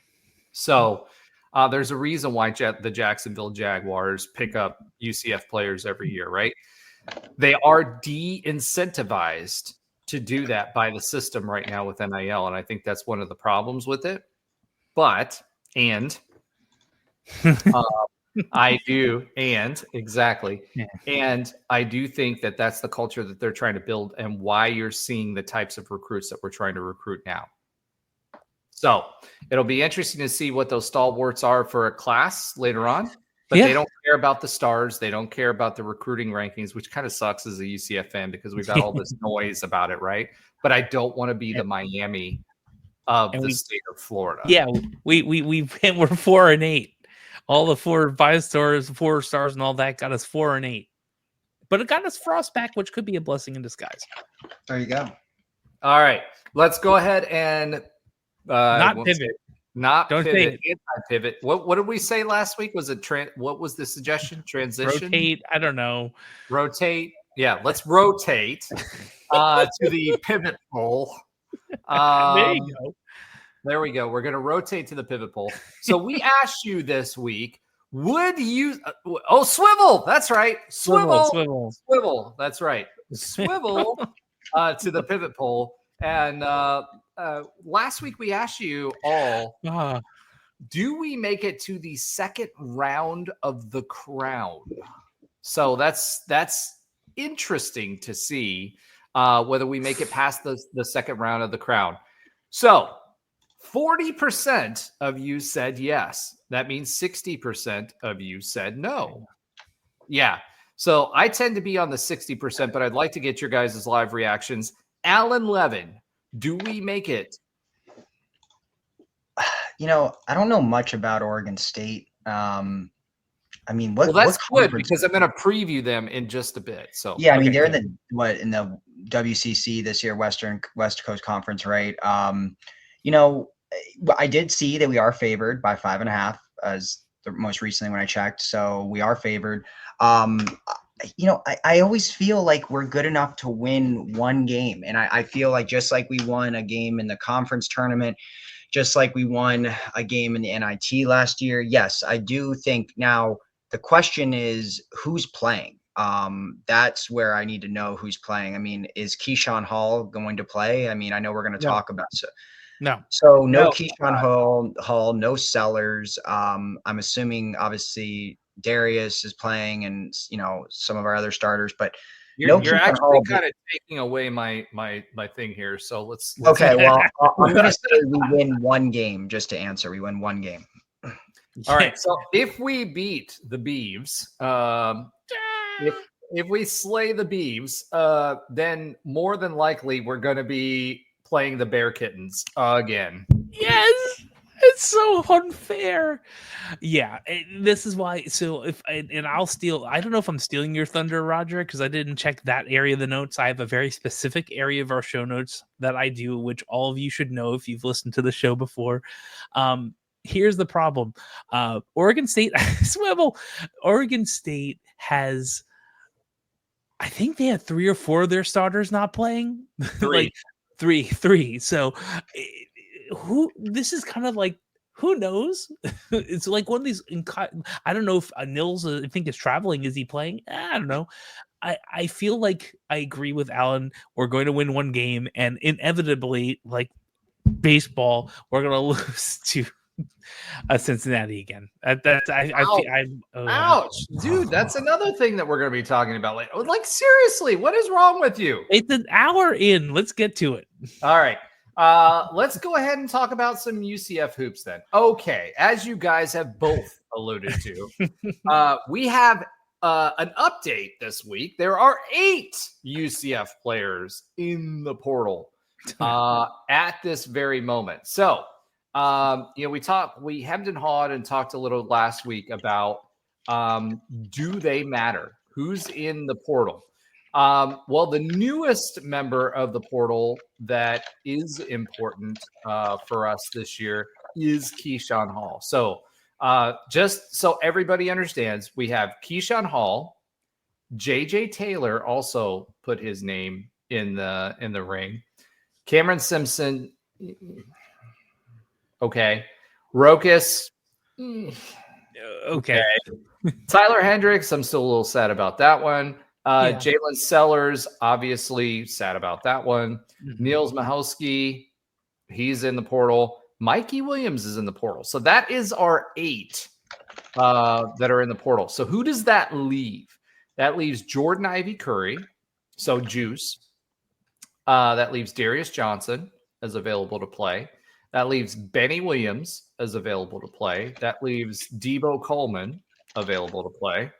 So there's a reason why the Jacksonville Jaguars pick up UCF players every year, right? They are de-incentivized to do that by the system right now with NIL, and I think that's one of the problems with it. I do. And exactly. Yeah. And I do think that that's the culture that they're trying to build and why you're seeing the types of recruits that we're trying to recruit now. So it'll be interesting to see what those stalwarts are for a class later on, but they don't care about the stars. They don't care about the recruiting rankings, which kind of sucks as a UCF fan because we've got all this noise about it. Right. But I don't want to be the Miami of the state of Florida. Yeah. We're 4-8. All the 4 5 stars, 4 stars, and all that got us 4 and 8. But it got us Frost back, which could be a blessing in disguise. There you go. All right. Let's go ahead and pivot. Don't pivot. Anti-pivot. What did we say last week? Was it what was the suggestion? Transition? Rotate. I don't know. Rotate. Yeah, let's rotate to the pivot pole. There you go. There we go. We're going to rotate to the pivot pole. So we asked you this week, would you swivel. That's right. Swivel. That's right. Swivel to the pivot pole. And last week we asked you all, do we make it to the second round of the crown? So that's interesting to see whether we make it past the second round of the crown. So 40% of you said yes. That means 60% of you said no. Yeah. So I tend to be on the 60%, but I'd like to get your guys' live reactions. Alan Levin, do we make it? I don't know much about Oregon State. I mean, Well, that's what good because I'm going to preview them in just a bit. So yeah, I mean, okay, they're in the WCC this year, West Coast Conference, right? I did see that we are favored by 5.5 as the most recently when I checked. So we are favored. I always feel like we're good enough to win one game. And I feel like just like we won a game in the conference tournament, just like we won a game in the NIT last year. Yes, I do think now the question is who's playing. That's where I need to know who's playing. I mean, is Keyshawn Hall going to play? I mean, I know we're going to talk about No. So no Keyshawn Hall, no Sellers. I'm assuming obviously Darius is playing and some of our other starters, but you're actually kind of taking away my thing here. So let's okay. Well, I'm going to say we win one game. Just to answer, we win one game. All right. So if we beat the Beavs, if we slay the Beavs, then more than likely we're going to be playing the Bear Kittens again. Yes, it's so unfair. Yeah, this is why. So I'll steal. I don't know if I'm stealing your thunder, Roger, because I didn't check that area of the notes. I have a very specific area of our show notes that I do, which all of you should know if you've listened to the show before. Here's the problem. Oregon State, Swivel. Oregon State has, I think they had 3 or 4 of their starters not playing. Three. So this is kind of like, who knows? It's like one of these, I don't know if Nils, I think, is traveling. Is he playing? I don't know. I feel like I agree with Alan. We're going to win one game, and inevitably, like baseball, we're going to lose to Cincinnati again. Ouch, dude! That's another thing that we're going to be talking about. Like seriously, what is wrong with you? It's an hour in. Let's get to it. All right. Let's go ahead and talk about some UCF hoops then. Okay, as you guys have both alluded to, we have an update this week. There are 8 UCF players in the portal at this very moment. So. We hemmed and hawed and talked a little last week about do they matter? Who's in the portal? Well, the newest member of the portal that is important for us this year is Keyshawn Hall. So just so everybody understands, we have Keyshawn Hall. JJ Taylor also put his name in the ring. Cameron Simpson. Okay. Rokas. Okay. Tyler Hendricks. I'm still a little sad about that one. Jalen Sellers, obviously sad about that one. Mm-hmm. Niels Mahowski, he's in the portal. Mikey Williams is in the portal. So that is our 8 that are in the portal. So who does that leave? That leaves Jordan Ivy Curry. So Juice. That leaves Darius Johnson as available to play. That leaves Benny Williams as available to play. That leaves Debo Coleman available to play.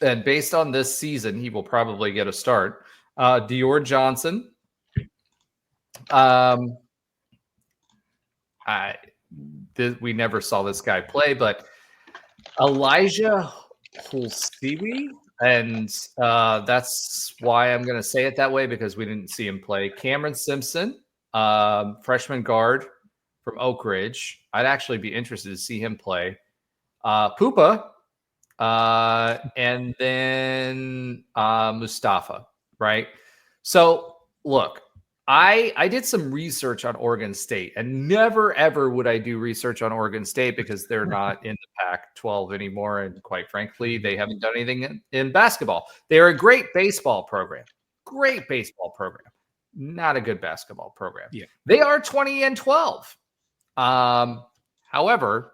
And based on this season, he will probably get a start. Dior Johnson. We never saw this guy play, but Elijah Hulsiwi. And that's why I'm going to say it that way, because we didn't see him play. Cameron Simpson. Freshman guard from Oak Ridge. I'd actually be interested to see him play. Pupa, and then Mustafa, right? So, look, I did some research on Oregon State, and never, ever would I do research on Oregon State because they're not in the Pac-12 anymore, and quite frankly, they haven't done anything in basketball. They're a great baseball program. Not a good basketball program. Yeah. They are 20-12. However,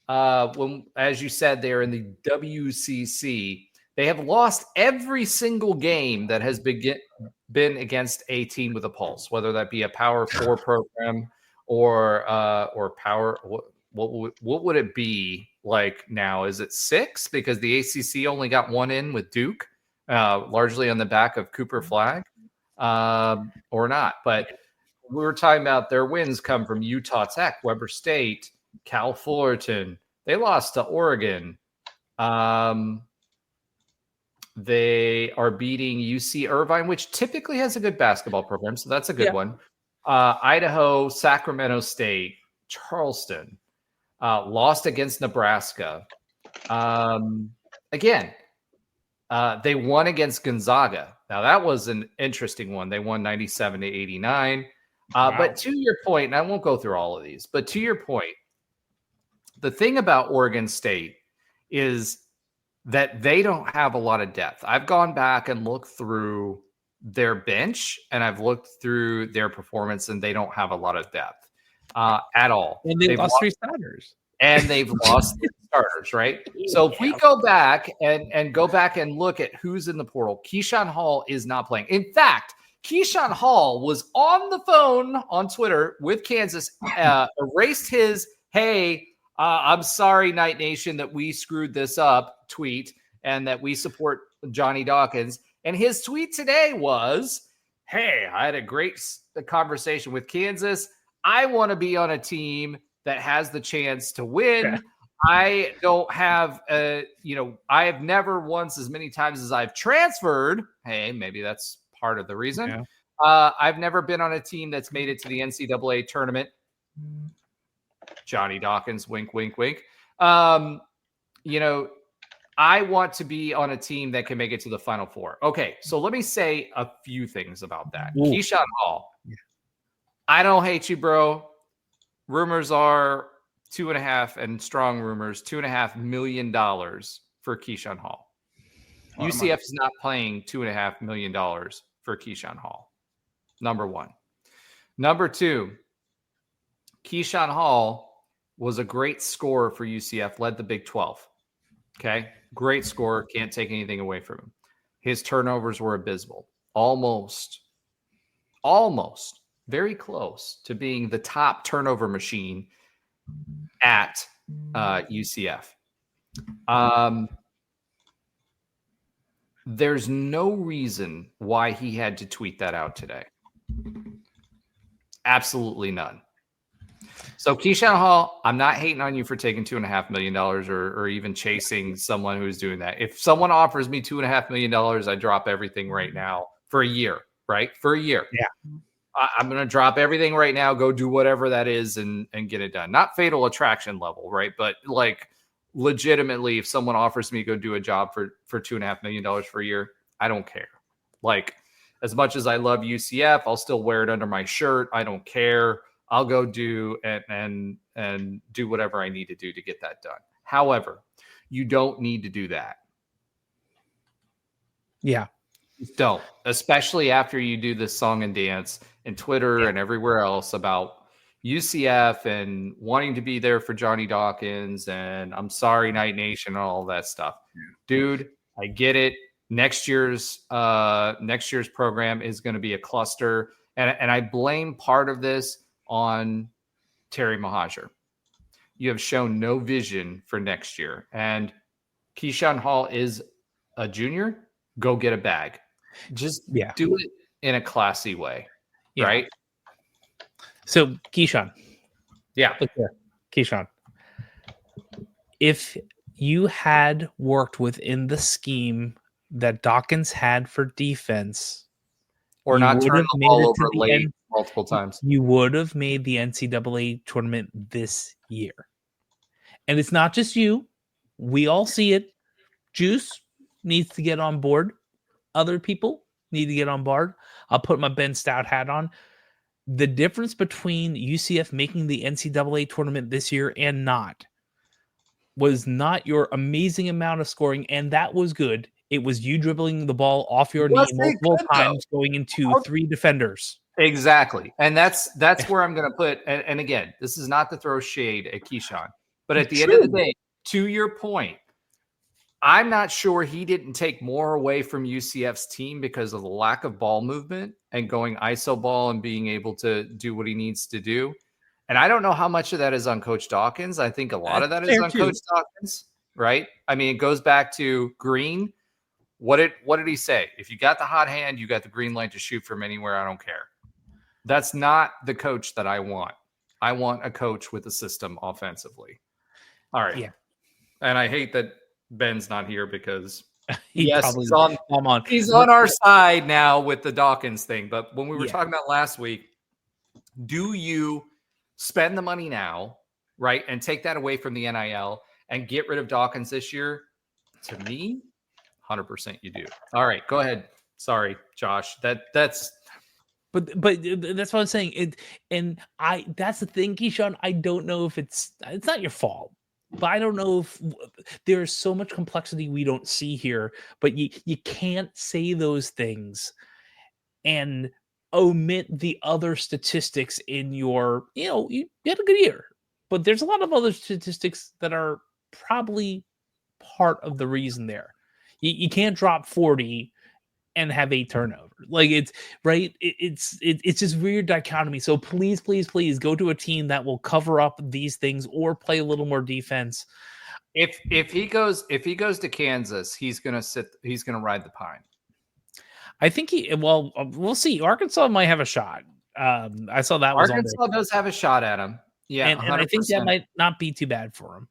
when, as you said, they're in the WCC. They have lost every single game that has been against a team with a pulse, whether that be a Power 4 program or Power. What would it be like now? Is it 6 because the ACC only got one in with Duke, largely on the back of Cooper Flag, or not? But we were talking about their wins come from Utah Tech, Weber State, Cal Fullerton. They lost to Oregon. They are beating UC Irvine, which typically has a good basketball program, so that's a good one. Idaho, Sacramento State, Charleston, lost against Nebraska. Again, they won against Gonzaga. Now, that was an interesting one. They won 97-89. Wow. But to your point, and I won't go through all of these, but to your point, the thing about Oregon State is that they don't have a lot of depth. I've gone back and looked through their bench, and I've looked through their performance, and they don't have a lot of depth at all. And they've lost 3 starters. And they've lost 3 starters, right? So if we go back and look at who's in the portal, Keyshawn Hall is not playing. In fact, Keyshawn Hall was on the phone on Twitter with Kansas, erased his, hey, I'm sorry, Knight Nation, that we screwed this up tweet and that we support Johnny Dawkins. And his tweet today was, hey, I had a great conversation with Kansas. I want to be on a team that has the chance to win. Yeah. I don't have, I have never once as many times as I've transferred. Hey, maybe that's part of the reason. Yeah. I've never been on a team that's made it to the NCAA tournament. Johnny Dawkins, wink, wink, wink. I want to be on a team that can make it to the Final Four. Okay, so let me say a few things about that. Ooh. Keyshawn Hall, I don't hate you, bro. Rumors are $2.5 million for Keyshawn Hall. UCF is not paying $2.5 million for Keyshawn Hall. Number one. Number two, Keyshawn Hall was a great scorer for UCF, led the Big 12. Okay, great scorer, can't take anything away from him. His turnovers were abysmal. Almost, very close to being the top turnover machine at UCF. There's no reason why he had to tweet that out today. Absolutely none. So Keyshawn Hall, I'm not hating on you for taking $2.5 million or even chasing someone who's doing that. If someone offers me $2.5 million, I drop everything right now for a year, right? For a year. Yeah. I'm going to drop everything right now, go do whatever that is and get it done. Not Fatal Attraction level, right? But like legitimately, if someone offers me to go do a job for $2.5 million for a year, I don't care. Like as much as I love UCF, I'll still wear it under my shirt. I don't care. I'll go do and do whatever I need to do to get that done. However, you don't need to do that. Yeah. You don't, especially after you do this song and dance and Twitter and everywhere else about UCF and wanting to be there for Johnny Dawkins and I'm sorry, Knight Nation and all that stuff. Dude, I get it. Next year's program is going to be a cluster. And I blame part of this on Terry Mohajir. You have shown no vision for next year. And Keyshawn Hall is a junior. Go get a bag. Just do it in a classy way. Yeah. Right? So, Keyshawn. Yeah. Look here. Keyshawn. If you had worked within the scheme that Dawkins had for defense, or not turn the ball over late multiple times, you would have made the NCAA tournament this year. And it's not just you. We all see it. Juice needs to get on board. Other people need to get on board. I'll put my Ben Stout hat on. The difference between UCF making the NCAA tournament this year and not was not your amazing amount of scoring, and that was good. It was you dribbling the ball off your knee multiple times, going into 3 defenders. Exactly. And that's where I'm going to put, and again, this is not to throw shade at Keyshawn, but at the end of the day, to your point, I'm not sure he didn't take more away from UCF's team because of the lack of ball movement and going iso ball and being able to do what he needs to do And I don't know how much of that is on Coach Dawkins. I think a lot of that is on Coach Dawkins, right? I mean, it goes back to Green. What did he say? If you got the hot hand, you got the green light to shoot from anywhere. I don't care. That's not the coach that I want. I want a coach with a system offensively. All right. Yeah. And I hate that Ben's not here because he's on our side now with the Dawkins thing. But when we were talking about last week, do you spend the money now, right, and take that away from the NIL and get rid of Dawkins this year? To me, 100% you do. All right, go ahead. Sorry, Josh. That's But that's what I'm saying. That's the thing, Keyshawn. I don't know if it's not your fault, but I don't know if there's so much complexity we don't see here. But you can't say those things and omit the other statistics in your, you had a good year, but there's a lot of other statistics that are probably part of the reason there. You can't drop 40 and have 8 turnovers. Like it's right. It's this weird dichotomy. So please go to a team that will cover up these things or play a little more defense. If he goes to Kansas, he's gonna ride the pine. I think we'll see. Arkansas might have a shot. I saw that Arkansas does have a shot at him. Yeah, and I think that might not be too bad for him.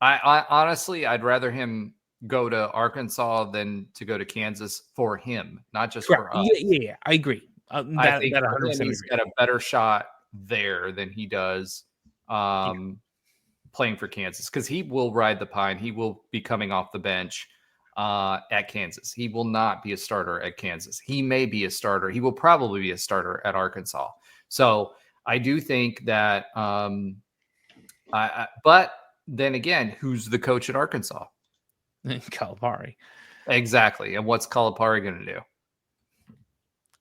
I honestly, I'd rather him go to Arkansas than to go to Kansas for him, not just for us. Yeah, I agree. I think he's got a better shot there than he does playing for Kansas, because he will ride the pine. He will be coming off the bench at Kansas. He will not be a starter at Kansas. He may be a starter. He will probably be a starter at Arkansas. So I do think that, but then again, who's the coach at Arkansas? Calipari. Exactly. And what's Calipari going to do?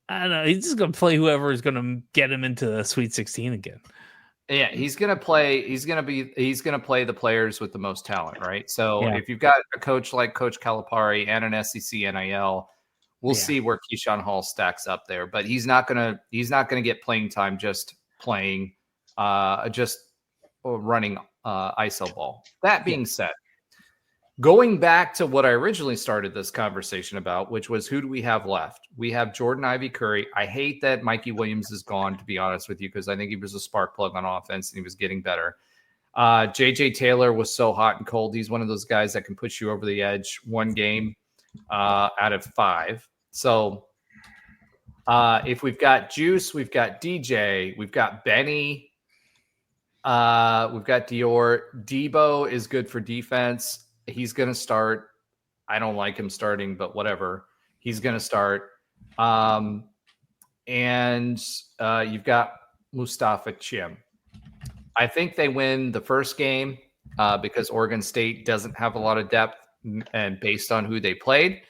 I don't know. He's just going to play whoever is going to get him into the Sweet 16 again. Yeah, he's going to play the players with the most talent, right? So if you've got a coach like Coach Calipari and an SEC NIL, we'll see where Keyshawn Hall stacks up there. But he's not going to get playing time just playing, just running ISO ball. That being said, going back to what I originally started this conversation about, which was who do we have left? We have Jordan Ivy Curry. I hate that Mikey Williams is gone, to be honest with you, because I think he was a spark plug on offense and he was getting better. JJ Taylor was so hot and cold. He's one of those guys that can push you over the edge one game out of 5. So if we've got Juice, we've got DJ, we've got Benny, we've got Dior. Debo is good for defense. He's going to start. I don't like him starting, but whatever. He's going to start. And you've got Mustafa Chim. I think they win the first game because Oregon State doesn't have a lot of depth, and based on who they played.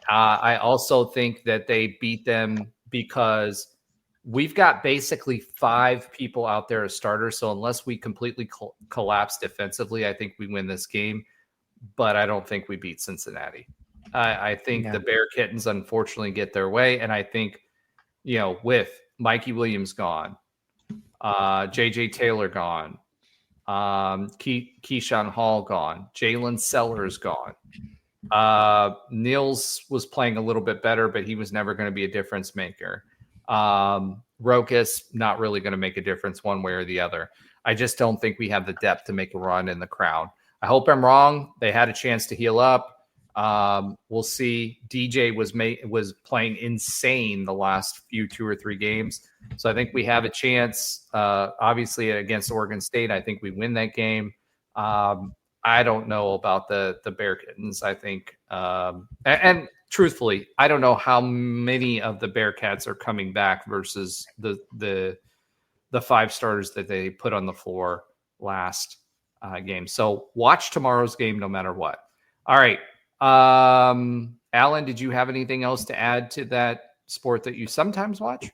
I also think that they beat them because we've got basically 5 people out there as starters. So unless we completely collapse defensively, I think we win this game. But I don't think we beat Cincinnati. I think the Bear Kittens unfortunately get their way. And I think, with Mikey Williams gone, JJ Taylor gone, Keyshawn Hall gone, Jalen Sellers gone. Niels was playing a little bit better, but he was never going to be a difference maker. Rokas, not really going to make a difference one way or the other. I just don't think we have the depth to make a run in the crowd. I hope I'm wrong. They had a chance to heal up. We'll see. DJ was playing insane the last 2 or 3 games. So I think we have a chance. Obviously against Oregon State, I think we win that game. I don't know about the Bear Kittens. I think, and truthfully, I don't know how many of the Bearcats are coming back versus the 5 starters that they put on the floor last game. So watch tomorrow's game no matter what. All right. Alan, did you have anything else to add to that sport that you sometimes watch?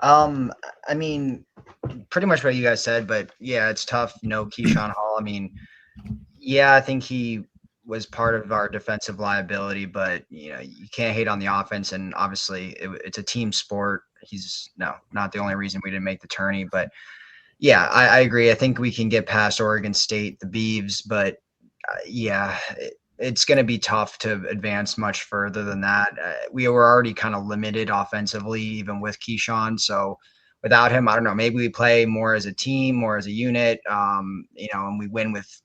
I mean, pretty much what you guys said, but yeah, it's tough. No Keyshawn Hall. I mean, yeah, I think he was part of our defensive liability, but you can't hate on the offense. And obviously it's a team sport. he's not the only reason we didn't make the tourney. But yeah, I agree. I think we can get past Oregon State, the Beavs, but it's going to be tough to advance much further than that. We were already kind of limited offensively, even with Keyshawn. So without him, I don't know, maybe we play more as a team, more as a unit, and we win with,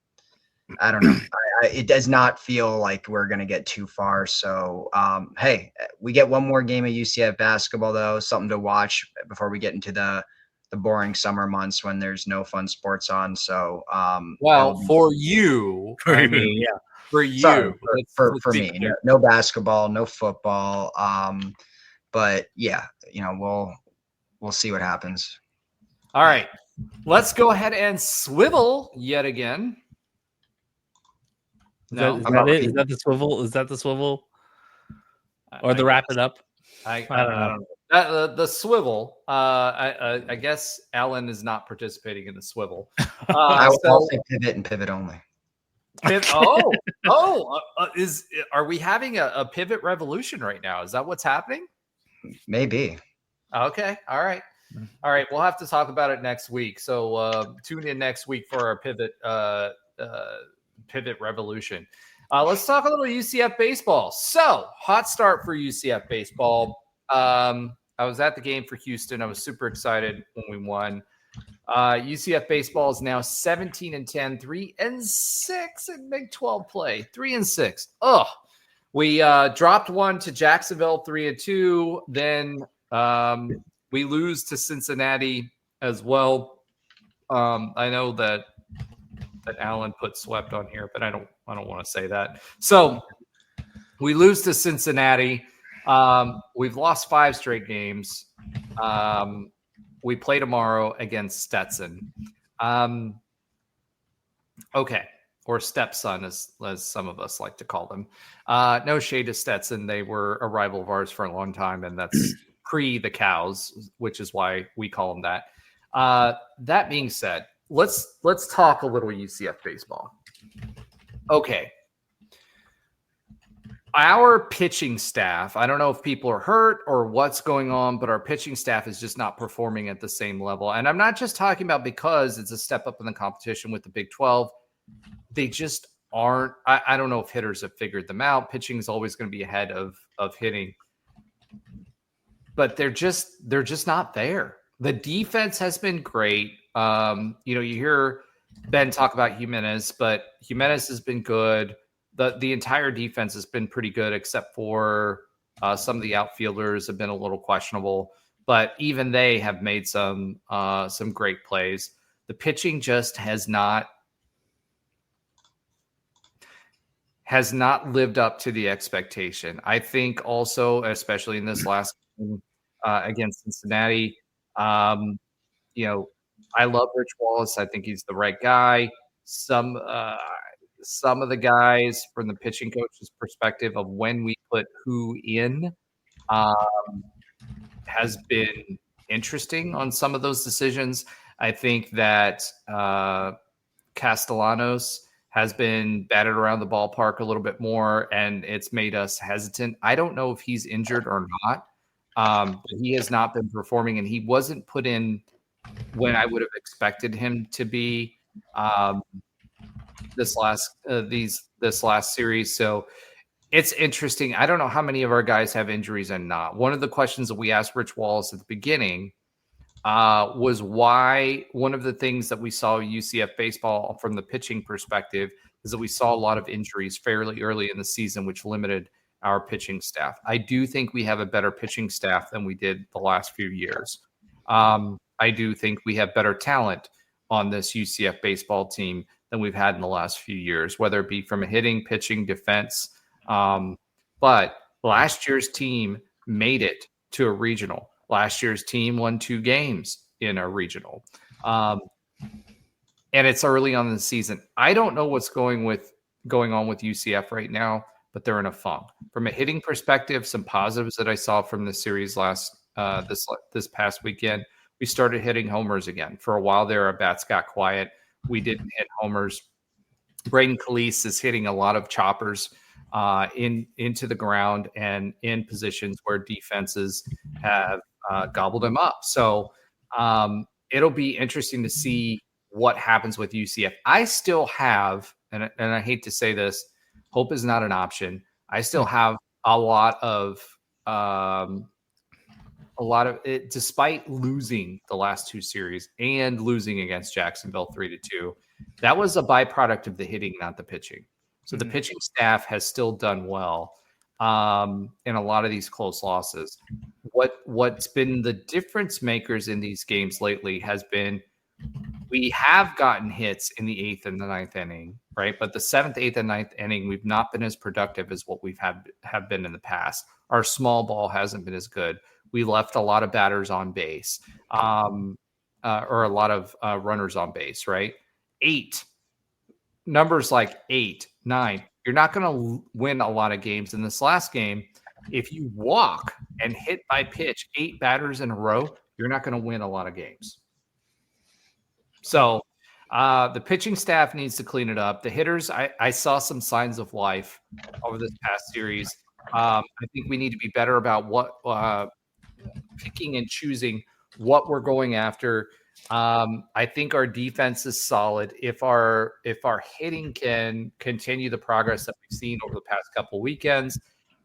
I don't know. It does not feel like we're going to get too far. So, hey, we get one more game of UCF basketball, though, something to watch before we get into the boring summer months when there's no fun sports on. So, for you, For me, for you, sorry, for let's me, no basketball, no football. But yeah, we'll see what happens. All right, let's go ahead and swivel yet again. Is that it? Is that the swivel? Is that the swivel? Or the wrap it up? I don't know. The swivel. I guess Alan is not participating in the swivel. I'll say pivot and pivot only. Are we having a pivot revolution right now? Is that what's happening? Maybe. Okay. All right. We'll have to talk about it next week. So tune in next week for our pivot revolution. Let's talk a little UCF baseball. So hot start for UCF baseball. I was at the game for Houston. I was super excited when we won. UCF baseball is now 17-10, 3-6 in Big 12 play. 3-6. We dropped one to Jacksonville, 3-2. Then we lose to Cincinnati as well. I know that Alan put swept on here, but I don't want to say that. So we lose to Cincinnati. We've lost 5 straight games. We play tomorrow against Stetson. Okay. Or Stepson, as some of us like to call them. No shade to Stetson. They were a rival of ours for a long time, and that's pre the Cows, which is why we call them that. That being said, let's talk a little UCF baseball. Okay. Our pitching staff, I don't know if people are hurt or what's going on, but our pitching staff is just not performing at the same level. And I'm not just talking about because it's a step up in the competition with the Big 12. They just aren't. I don't know if hitters have figured them out. Pitching is always going to be ahead of hitting. But they're just not there. The defense has been great. You hear Ben talk about Jimenez, but Jimenez has been good. The entire defense has been pretty good, except for some of the outfielders have been a little questionable. But even they have made some great plays. The pitching just has not lived up to the expectation. I think also, especially in this last game against Cincinnati, I love Rich Wallace. I think he's the right guy. Some of the guys from the pitching coach's perspective of when we put who in has been interesting on some of those decisions. I think that Castellanos has been batted around the ballpark a little bit more, and it's made us hesitant. I don't know if he's injured or not, but he has not been performing, and he wasn't put in when I would have expected him to be this last series. So it's interesting. I don't know how many of our guys have injuries and not. One of the questions that we asked Rich Wallace at the beginning was why. One of the things that we saw UCF baseball from the pitching perspective is that we saw a lot of injuries fairly early in the season, which limited our pitching staff. I do think we have a better pitching staff than we did the last few years. I do think we have better talent on this UCF baseball team than we've had in the last few years, whether it be from a hitting, pitching, defense. But last year's team made it to a regional. Last year's team won 2 games in a regional. And it's early on in the season. I don't know what's going on with UCF right now, but they're in a funk. From a hitting perspective, some positives that I saw from the series this past weekend. We started hitting homers again. For a while there, our bats got quiet. We didn't hit homers. Braden Calise is hitting a lot of choppers into the ground and in positions where defenses have gobbled him up. So it'll be interesting to see what happens with UCF. I still have, and I hate to say this, hope is not an option. I still have a lot of it, despite losing the last two series and losing against Jacksonville 3-2. That was a byproduct of the hitting, not the pitching. So the pitching staff has still done well in a lot of these close losses. What's been the difference makers in these games lately has been we have gotten hits in the 8th and the 9th inning, right? But the 7th, 8th, and 9th inning, we've not been as productive as what we've have been in the past. Our small ball hasn't been as good. We left a lot of batters on base, or a lot of runners on base, right? 8, numbers like 8, 9, you're not going to win a lot of games. In this last game, if you walk and hit by pitch 8 batters in a row, you're not going to win a lot of games. So the pitching staff needs to clean it up. The hitters, I saw some signs of life over this past series. I think we need to be better about what picking and choosing what we're going after. I think our defense is solid. If our hitting can continue the progress that we've seen over the past couple weekends,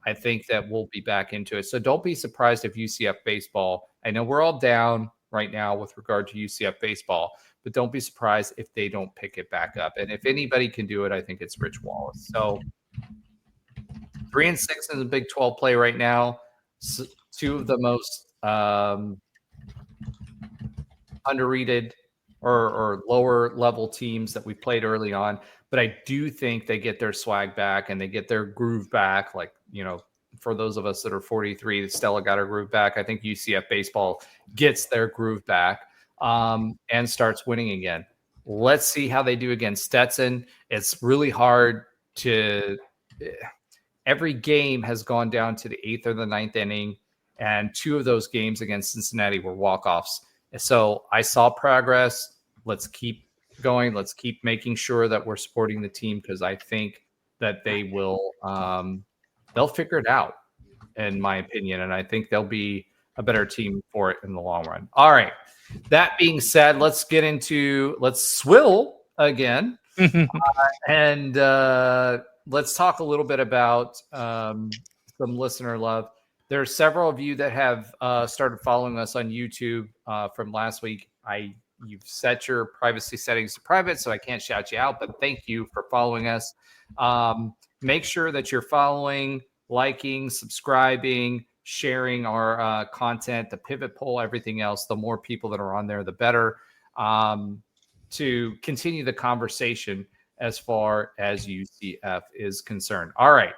I think that we'll be back into it. So don't be surprised if UCF baseball, I know we're all down right now with regard to UCF baseball, but don't be surprised if they don't pick it back up. And if anybody can do it, I think it's Rich Wallace. So 3-6 in the Big 12 play right now. So 2 of the most underrated or lower level teams that we played early on. But I do think they get their swag back and they get their groove back. Like, for those of us that are 43, Stella got her groove back. I think UCF baseball gets their groove back and starts winning again. Let's see how they do against Stetson. It's really hard to – every game has gone down to the 8th or the 9th inning, and 2 of those games against Cincinnati were walk-offs. So I saw progress. Let's keep going. Let's keep making sure that we're supporting the team because I think that they will they'll figure it out, in my opinion, and I think they'll be a better team for it in the long run. All right. That being said, let's swill again and let's talk a little bit about some listener love. There are several of you that have started following us on YouTube from last week. You've set your privacy settings to private, so I can't shout you out, but thank you for following us. Make sure that you're following, liking, subscribing, sharing our content, the pivot poll, everything else. The more people that are on there, the better, to continue the conversation as far as UCF is concerned. All right.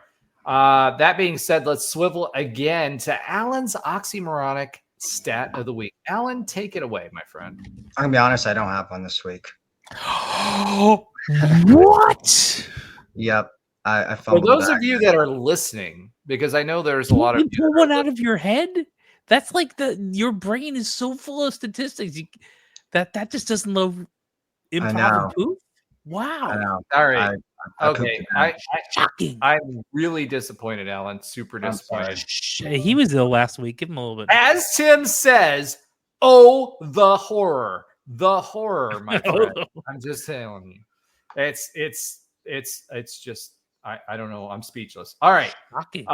That being said, let's swivel again to Alan's oxymoronic stat of the week. Alan, take it away, my friend. I'm gonna be honest, I don't have one this week. What? Yep. I For those of you that are listening, because I know there's a lot of you pull one out of your head. That's like your brain is so full of statistics that just doesn't love improv and poof. Wow. I know. All right. Okay. Shocking. I'm really disappointed, Alan. Super disappointed. He was ill last week. Give him a little bit. As Tim says, oh, the horror, my friend. I'm just telling you, it's just, I don't know. I'm speechless. All right. Shocking.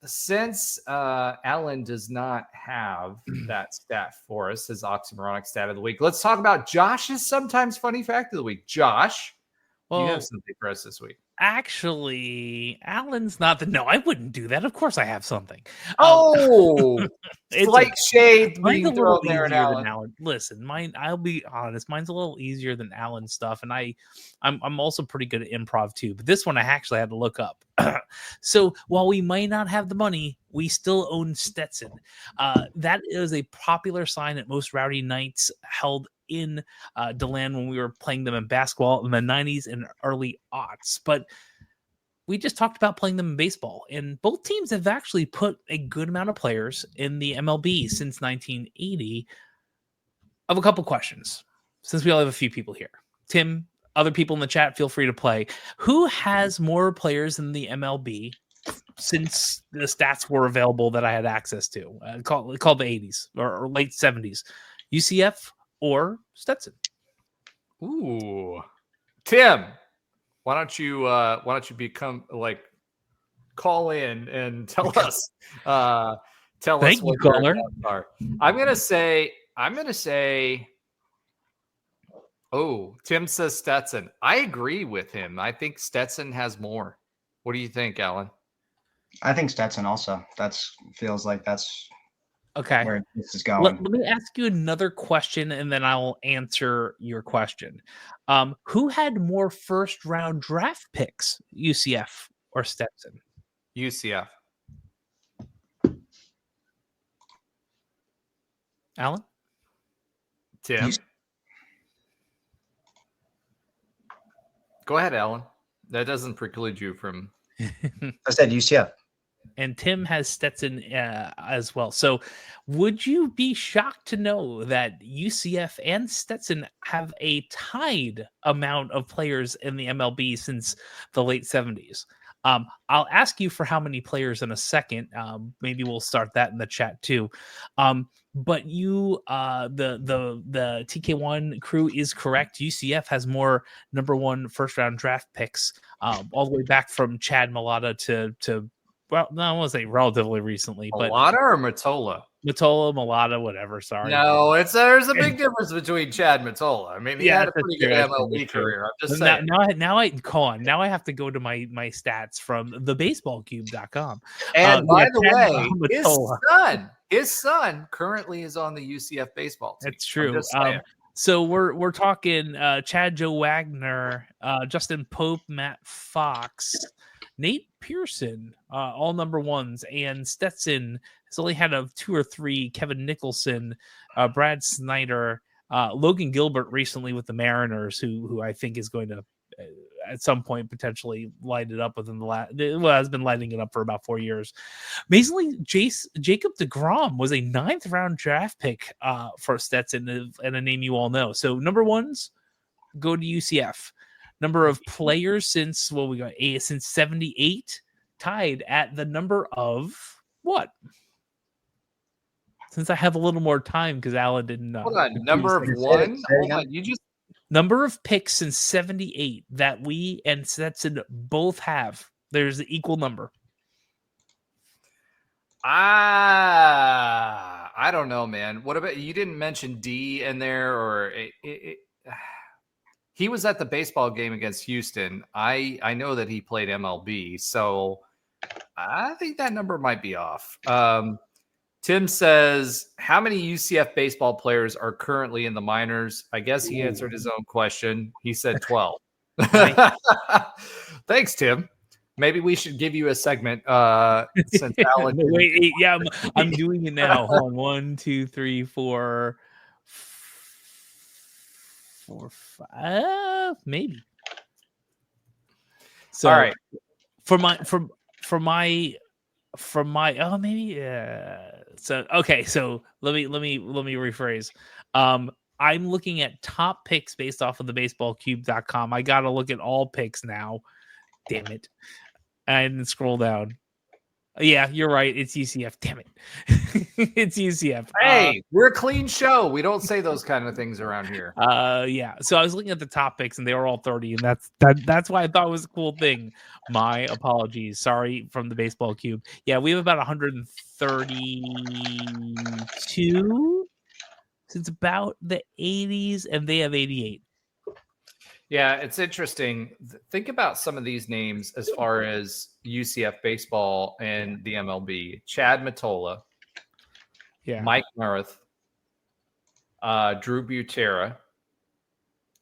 Since Alan does not have that stat for us, his oxymoronic stat of the week, let's talk about Josh's sometimes funny fact of the week. Josh, you have something for us this week. Actually, Alan's not the. No, I wouldn't do that. Of course, I have something. It's like shade being thrown there at Alan. Listen, mine. I'll be honest. Mine's a little easier than Alan's stuff, and I'm also pretty good at improv too. But this one I actually had to look up. So while we might not have the money, we still own Stetson. That is a popular sign at most rowdy nights held in DeLand when we were playing them in basketball in the 90s and early aughts. But we just talked about playing them in baseball, and both teams have actually put a good amount of players in the MLB since 1980. I have a couple questions since we all have a few people here. Tim, other people in the chat, feel free to play. Who has more players in the MLB since the stats were available that I had access to, called the 80s or late 70s, UCF or Stetson. Ooh, Tim, why don't you become call in and tell us Thank you, what caller. your thoughts are. I'm gonna say. Oh, Tim says Stetson. I agree with him. I think Stetson has more. What do you think, Alan? I think Stetson also. Feels like that's Okay. where this is going. Let me ask you another question, and then I'll answer your question. Who had more first-round draft picks, UCF or Stetson? UCF. Alan? Tim? Go ahead, Alan. That doesn't preclude you from... I said UCF. And Tim has Stetson as well. So would you be shocked to know that UCF and Stetson have a tied amount of players in the MLB since the late 70s? I'll ask you for how many players in a second. Maybe we'll start that in the chat too. But you, the TK1 crew is correct. UCF has more number one first round draft picks, all the way back from Chad Malata to well, no, I won't say relatively recently, but Malata or Matola? Matola, Malata, whatever. Sorry. No, there's a big difference between Chad and Matola. I mean, he had a pretty good MLB career. I'm just saying. Now I have to go to my stats from thebaseballcube.com. And by the way, his son currently is on the UCF baseball team. That's true. So we're talking Chad Joe Wagner, Justin Pope, Matt Fox, Nate Pearson, all number ones, and Stetson has only had of 2 or 3. Kevin Nicholson, Brad Snyder, Logan Gilbert recently with the Mariners, who I think is going to at some point potentially light it up within has been lighting it up for about 4 years. Amazingly, Jacob deGrom was a 9th round draft pick for Stetson, and a name you all know. So number ones go to UCF. Number of players since since 78, tied at the number of what? Since I have a little more time because Alan didn't know. Hold on, number of one. Hold on, you just number of picks since 78 that we and Stetson both have. There's an equal number. I don't know, man. What about you? Didn't mention D in there, or he was at the baseball game against Houston. I know that he played MLB, so I think that number might be off. Tim says, how many UCF baseball players are currently in the minors? I guess he answered his own question. He said 12. Thanks, Tim. Maybe we should give you a segment since Alan. Wait, yeah, I'm doing it now. Hold on. 1, 2, 3, 4, 5, maybe. So, all right. For my oh, maybe so okay, so let me rephrase. I'm looking at top picks based off of the baseballcube.com. I got to look at all picks now. Damn it. I didn't scroll down. Yeah, you're right. It's UCF. Damn it. It's UCF. Hey, we're a clean show. We don't say those kind of things around here. Yeah. So I was looking at the top picks and they were all 30, and that's why I thought it was a cool thing. My apologies. Sorry from the Baseball Cube. Yeah, we have about 132 since about the 80s, and they have 88. Yeah, it's interesting. Think about some of these names as far as UCF baseball and the MLB. Chad Matola, Mike Murth, Drew Butera.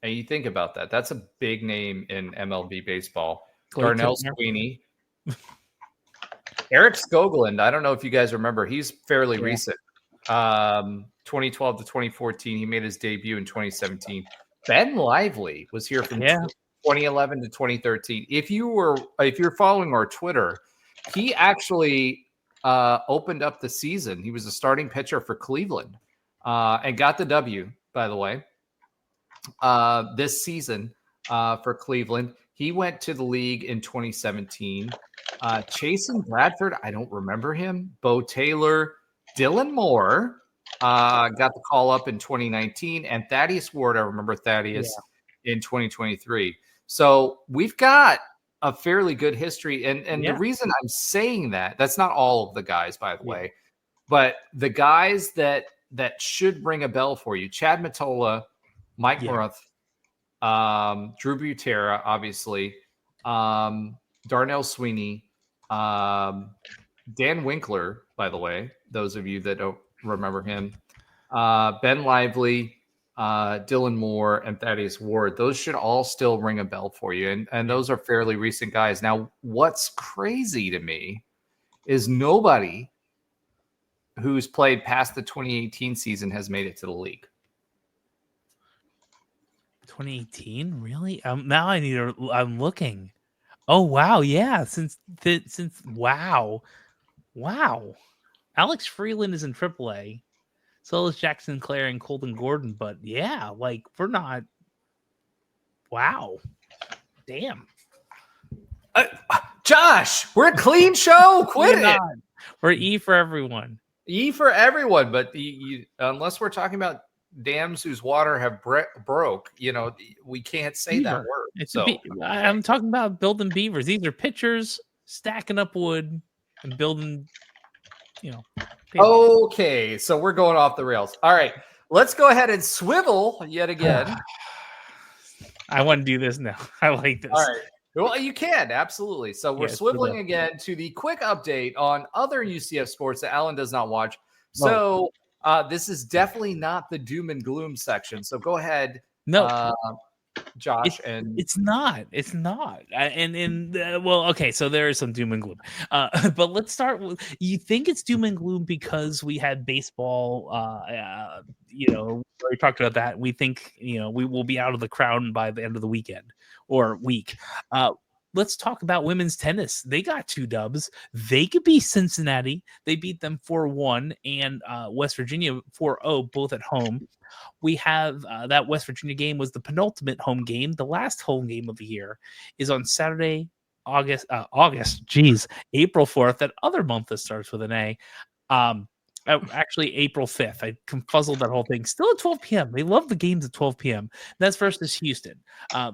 And you think about that. That's a big name in MLB baseball. Darnell Sweeney. Eric Skoglund. I don't know if you guys remember. He's fairly recent. 2012 to 2014. He made his debut in 2017. Ben Lively was here from 2011 to 2013. If you're following our Twitter, he actually opened up the season. He was a starting pitcher for Cleveland and got the W, by the way, this season for Cleveland. He went to the league in 2017. Chasen Bradford, I don't remember him. Bo Taylor, Dylan Moore got the call up in 2019. And Thaddeus Ward, I remember Thaddeus in 2023. So we've got a fairly good history. And the reason I'm saying that's not all of the guys, by the way, but the guys that should ring a bell for you: Chad Matola, Mike Maruth, Drew Butera, obviously, Darnell Sweeney, Dan Winkler, by the way, those of you that don't remember him, Ben Lively, Dylan Moore, and Thaddeus Ward. Those should all still ring a bell for you. And those are fairly recent guys. Now, what's crazy to me is nobody who's played past the 2018 season has made it to the league. 2018, really? Now I'm looking. Oh wow, yeah. Since wow. Alex Freeland is in AAA. So is Jackson Clare and Colton Gordon. But yeah, like we're not. Wow, damn. Josh, we're a clean show. Quit it. We're E for everyone. E for everyone, but unless we're talking about dams whose water have broke, we can't say that word. I'm talking about building beavers. These are pitchers stacking up wood and building, Okay, so we're going off the rails. All right, let's go ahead and swivel yet again. I want to do this now. I like this. All right. Well, you can, absolutely. So we're swiveling again to the quick update on other UCF sports that Alan does not watch. So this is definitely not the doom and gloom section. So go ahead, Josh. It's not. Okay. So there is some doom and gloom. But let's start with. You think it's doom and gloom because we had baseball. We already talked about that. We think we will be out of the crown by the end of the weekend or week. Let's talk about women's tennis. They got 2 dubs. They could be Cincinnati. They beat them 4-1 and West Virginia 4-0, both at home. We have that West Virginia game was the penultimate home game. The last home game of the year is on Saturday, April 4th. That other month that starts with an A. Actually, April 5th. I confuzzled that whole thing. Still at 12 p.m. They love the games at 12 p.m. That's versus Houston.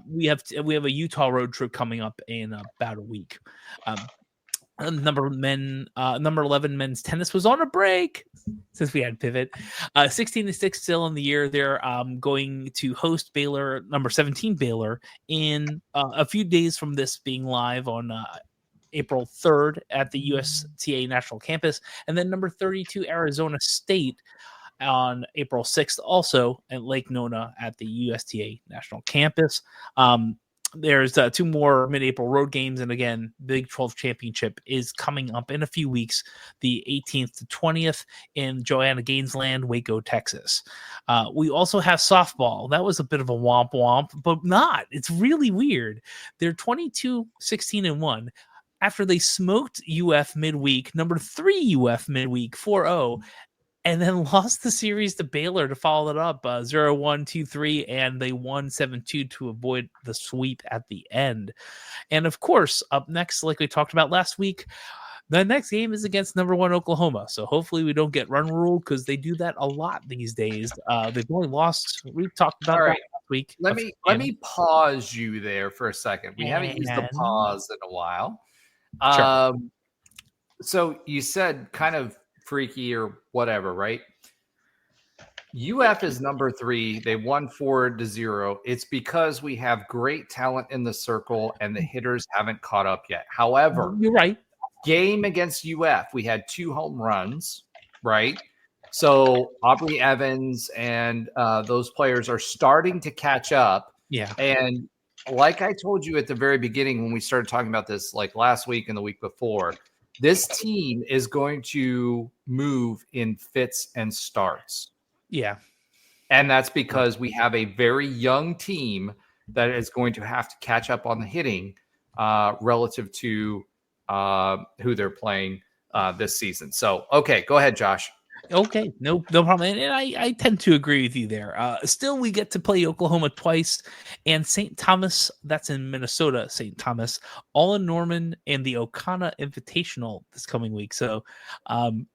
We have a Utah road trip coming up in about a week. Number 11 men's tennis was on a break since we had pivot. 16-6 still in the year. They're going to host Baylor, number 17 Baylor, in a few days from this being live on April 3rd at the USTA National Campus, and then number 32 Arizona State on April 6th, also at Lake Nona at the USTA National Campus. There's 2 more mid-April road games, and again, Big 12 Championship is coming up in a few weeks, the 18th to 20th in Joanna Gainesland, Waco, Texas. We also have softball. That was a bit of a womp, but not. It's really weird. They're 22-16-1. After they smoked UF midweek, number 3 UF midweek, 4-0, and then lost the series to Baylor to follow it up 0-1, 2-3, and they won 7-2 to avoid the sweep at the end. And of course, up next, like we talked about last week, the next game is against number 1 Oklahoma. So hopefully we don't get run ruled because they do that a lot these days. They've only lost. We've talked about that last week. Let me pause you there for a second. We haven't used the pause in a while. Sure. So you said kind of freaky or whatever, right? UF is number 3. They won 4-0. It's because we have great talent in the circle and the hitters haven't caught up yet. However, you're right. Game against UF, we had 2 home runs, right? So Aubrey Evans and those players are starting to catch up. Yeah. And like I told you at the very beginning when we started talking about this, like last week and the week before, this team is going to move in fits and starts. Yeah. And that's because we have a very young team that is going to have to catch up on the hitting relative to who they're playing this season. So, okay, go ahead, Josh. Okay, no problem. And I tend to agree with you there. Still, we get to play Oklahoma twice, and St. Thomas, that's in Minnesota, St. Thomas, all in Norman, and the Okana Invitational this coming week. So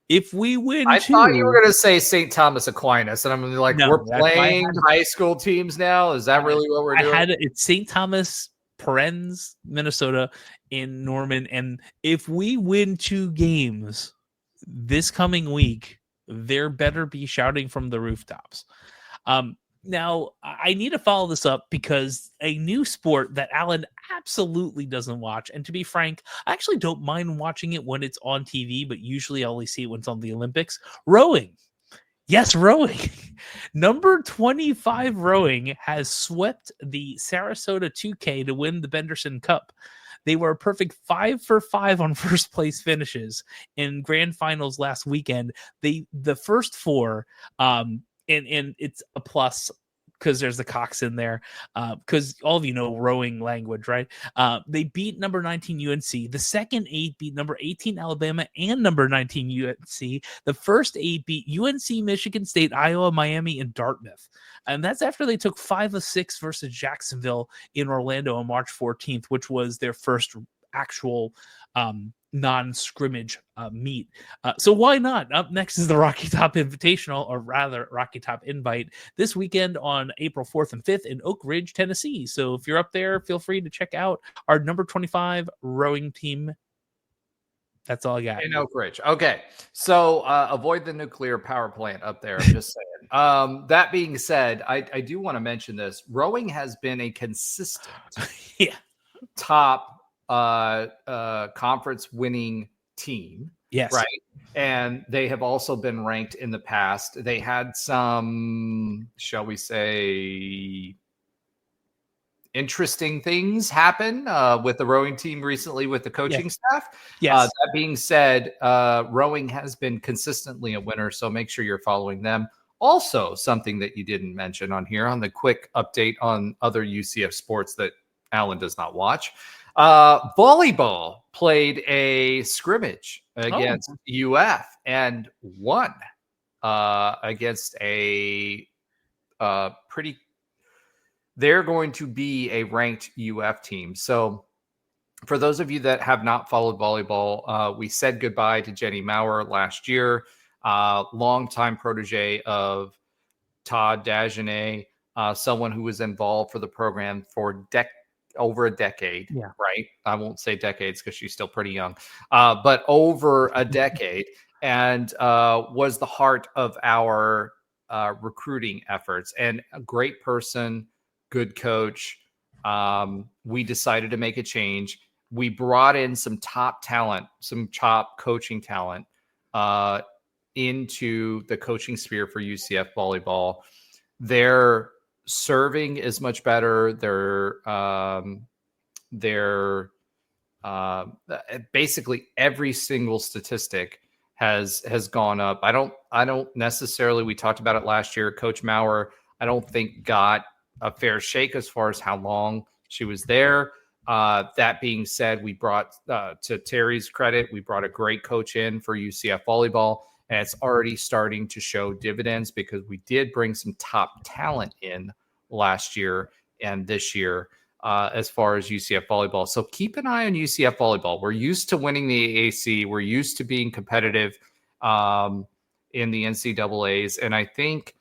if we win I two, thought you were going to say St. Thomas Aquinas, and I'm like, No, we're that's why I playing had to- high school teams now? Is that really what we're doing? It's St. Thomas, Perens, Minnesota, in Norman, and if we win 2 games this coming week, there better be shouting from the rooftops. Now, I need to follow this up because a new sport that Alan absolutely doesn't watch, and to be frank, I actually don't mind watching it when it's on TV, but usually I only see it when it's on the Olympics. Rowing. Yes, rowing. Number 25 rowing has swept the Sarasota 2K to win the Benderson Cup. They were a perfect 5 for 5 on first place finishes in grand finals last weekend. The first 4, and it's a plus because there's the Cox in there, because all of you know rowing language, right? They beat number 19 UNC. The second 8 beat number 18 Alabama and number 19 UNC. The first 8 beat UNC, Michigan State, Iowa, Miami, and Dartmouth. And that's after they took 5 of 6 versus Jacksonville in Orlando on March 14th, which was their first actual non-scrimmage meet. So why not? Up next is the Rocky Top Invitational, or rather Rocky Top Invite, this weekend on April 4th and 5th in Oak Ridge, Tennessee. So if you're up there, feel free to check out our number 25 rowing team. That's all I got. In Oak Ridge. Okay. So avoid the nuclear power plant up there. I'm just saying. That being said, I do want to mention this. Rowing has been a consistent top conference winning team. Yes. Right. And they have also been ranked in the past. They had some, shall we say, interesting things happen with the rowing team recently with the coaching staff. Yes. That being said, rowing has been consistently a winner, so make sure you're following them. Also, something that you didn't mention on here on the quick update on other UCF sports that Alan does not watch. Volleyball played a scrimmage against UF and won against a pretty. They're going to be a ranked UF team. So for those of you that have not followed volleyball, we said goodbye to Jenny Maurer last year, longtime protege of Todd Dagenet, someone who was involved for the program for over a decade, right? I won't say decades because she's still pretty young, but over a decade, and was the heart of our recruiting efforts, and a great person, good coach. We decided to make a change. We brought in some top talent, some top coaching talent into the coaching sphere for UCF volleyball. Their serving is much better. Their basically every single statistic has gone up. I don't necessarily, we talked about it last year, Coach Maurer, I don't think got a fair shake as far as how long she was there. That being said, we brought, to Terry's credit, we brought a great coach in for UCF volleyball, and it's already starting to show dividends because we did bring some top talent in last year and this year as far as UCF volleyball. So keep an eye on UCF volleyball. We're used to winning the AAC. We're used to being competitive in the NCAAs. And I think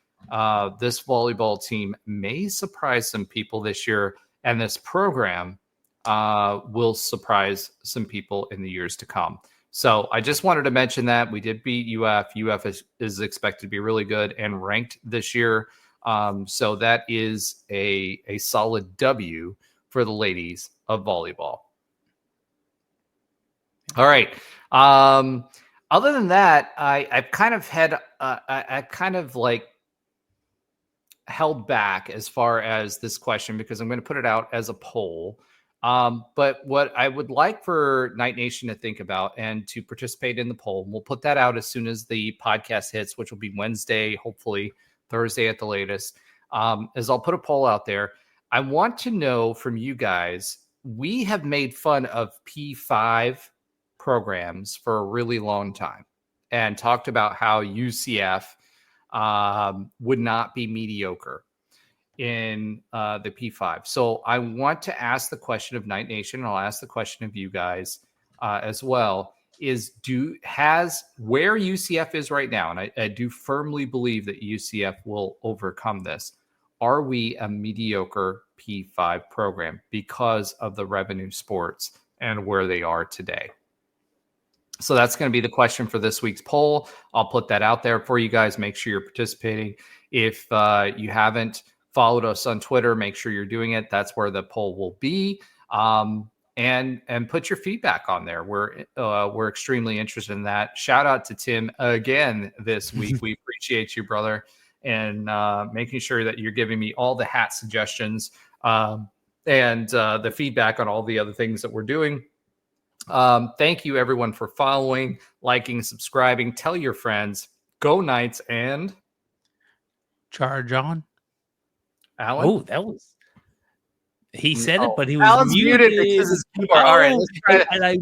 this volleyball team may surprise some people this year, and this program will surprise some people in the years to come. So I just wanted to mention that we did beat UF. UF is expected to be really good and ranked this year. So that is a solid W for the ladies of volleyball. All right. Other than that, I've kind of had I kind of like held back as far as this question because I'm going to put it out as a poll. But what I would like for Knight Nation to think about and to participate in the poll, we'll put that out as soon as the podcast hits, which will be Wednesday, hopefully Thursday at the latest, is I'll put a poll out there. I want to know from you guys, we have made fun of P5 programs for a really long time. and talked about how UCF would not be mediocre in the P5. So I want to ask the question of Knight Nation, and I'll ask the question of you guys as well, is where UCF is right now, and I do firmly believe that UCF will overcome this. Are we a mediocre P5 program because of the revenue sports and where they are today? So that's going to be the question for this week's poll. I'll put that out there for you guys. Make sure you're participating. If you haven't followed us on Twitter, make sure you're doing it. That's where the poll will be. And put your feedback on there. We're extremely interested in that. Shout out to Tim again this week. We appreciate you, brother, and making sure that you're giving me all the hat suggestions and the feedback on all the other things that we're doing. Thank you, everyone, for following, liking, subscribing. Tell your friends. Go Knights and charge on. Alan? Oh, that was... He said it, but he was Alan's muted because his keyboard. All right, let's try it. And I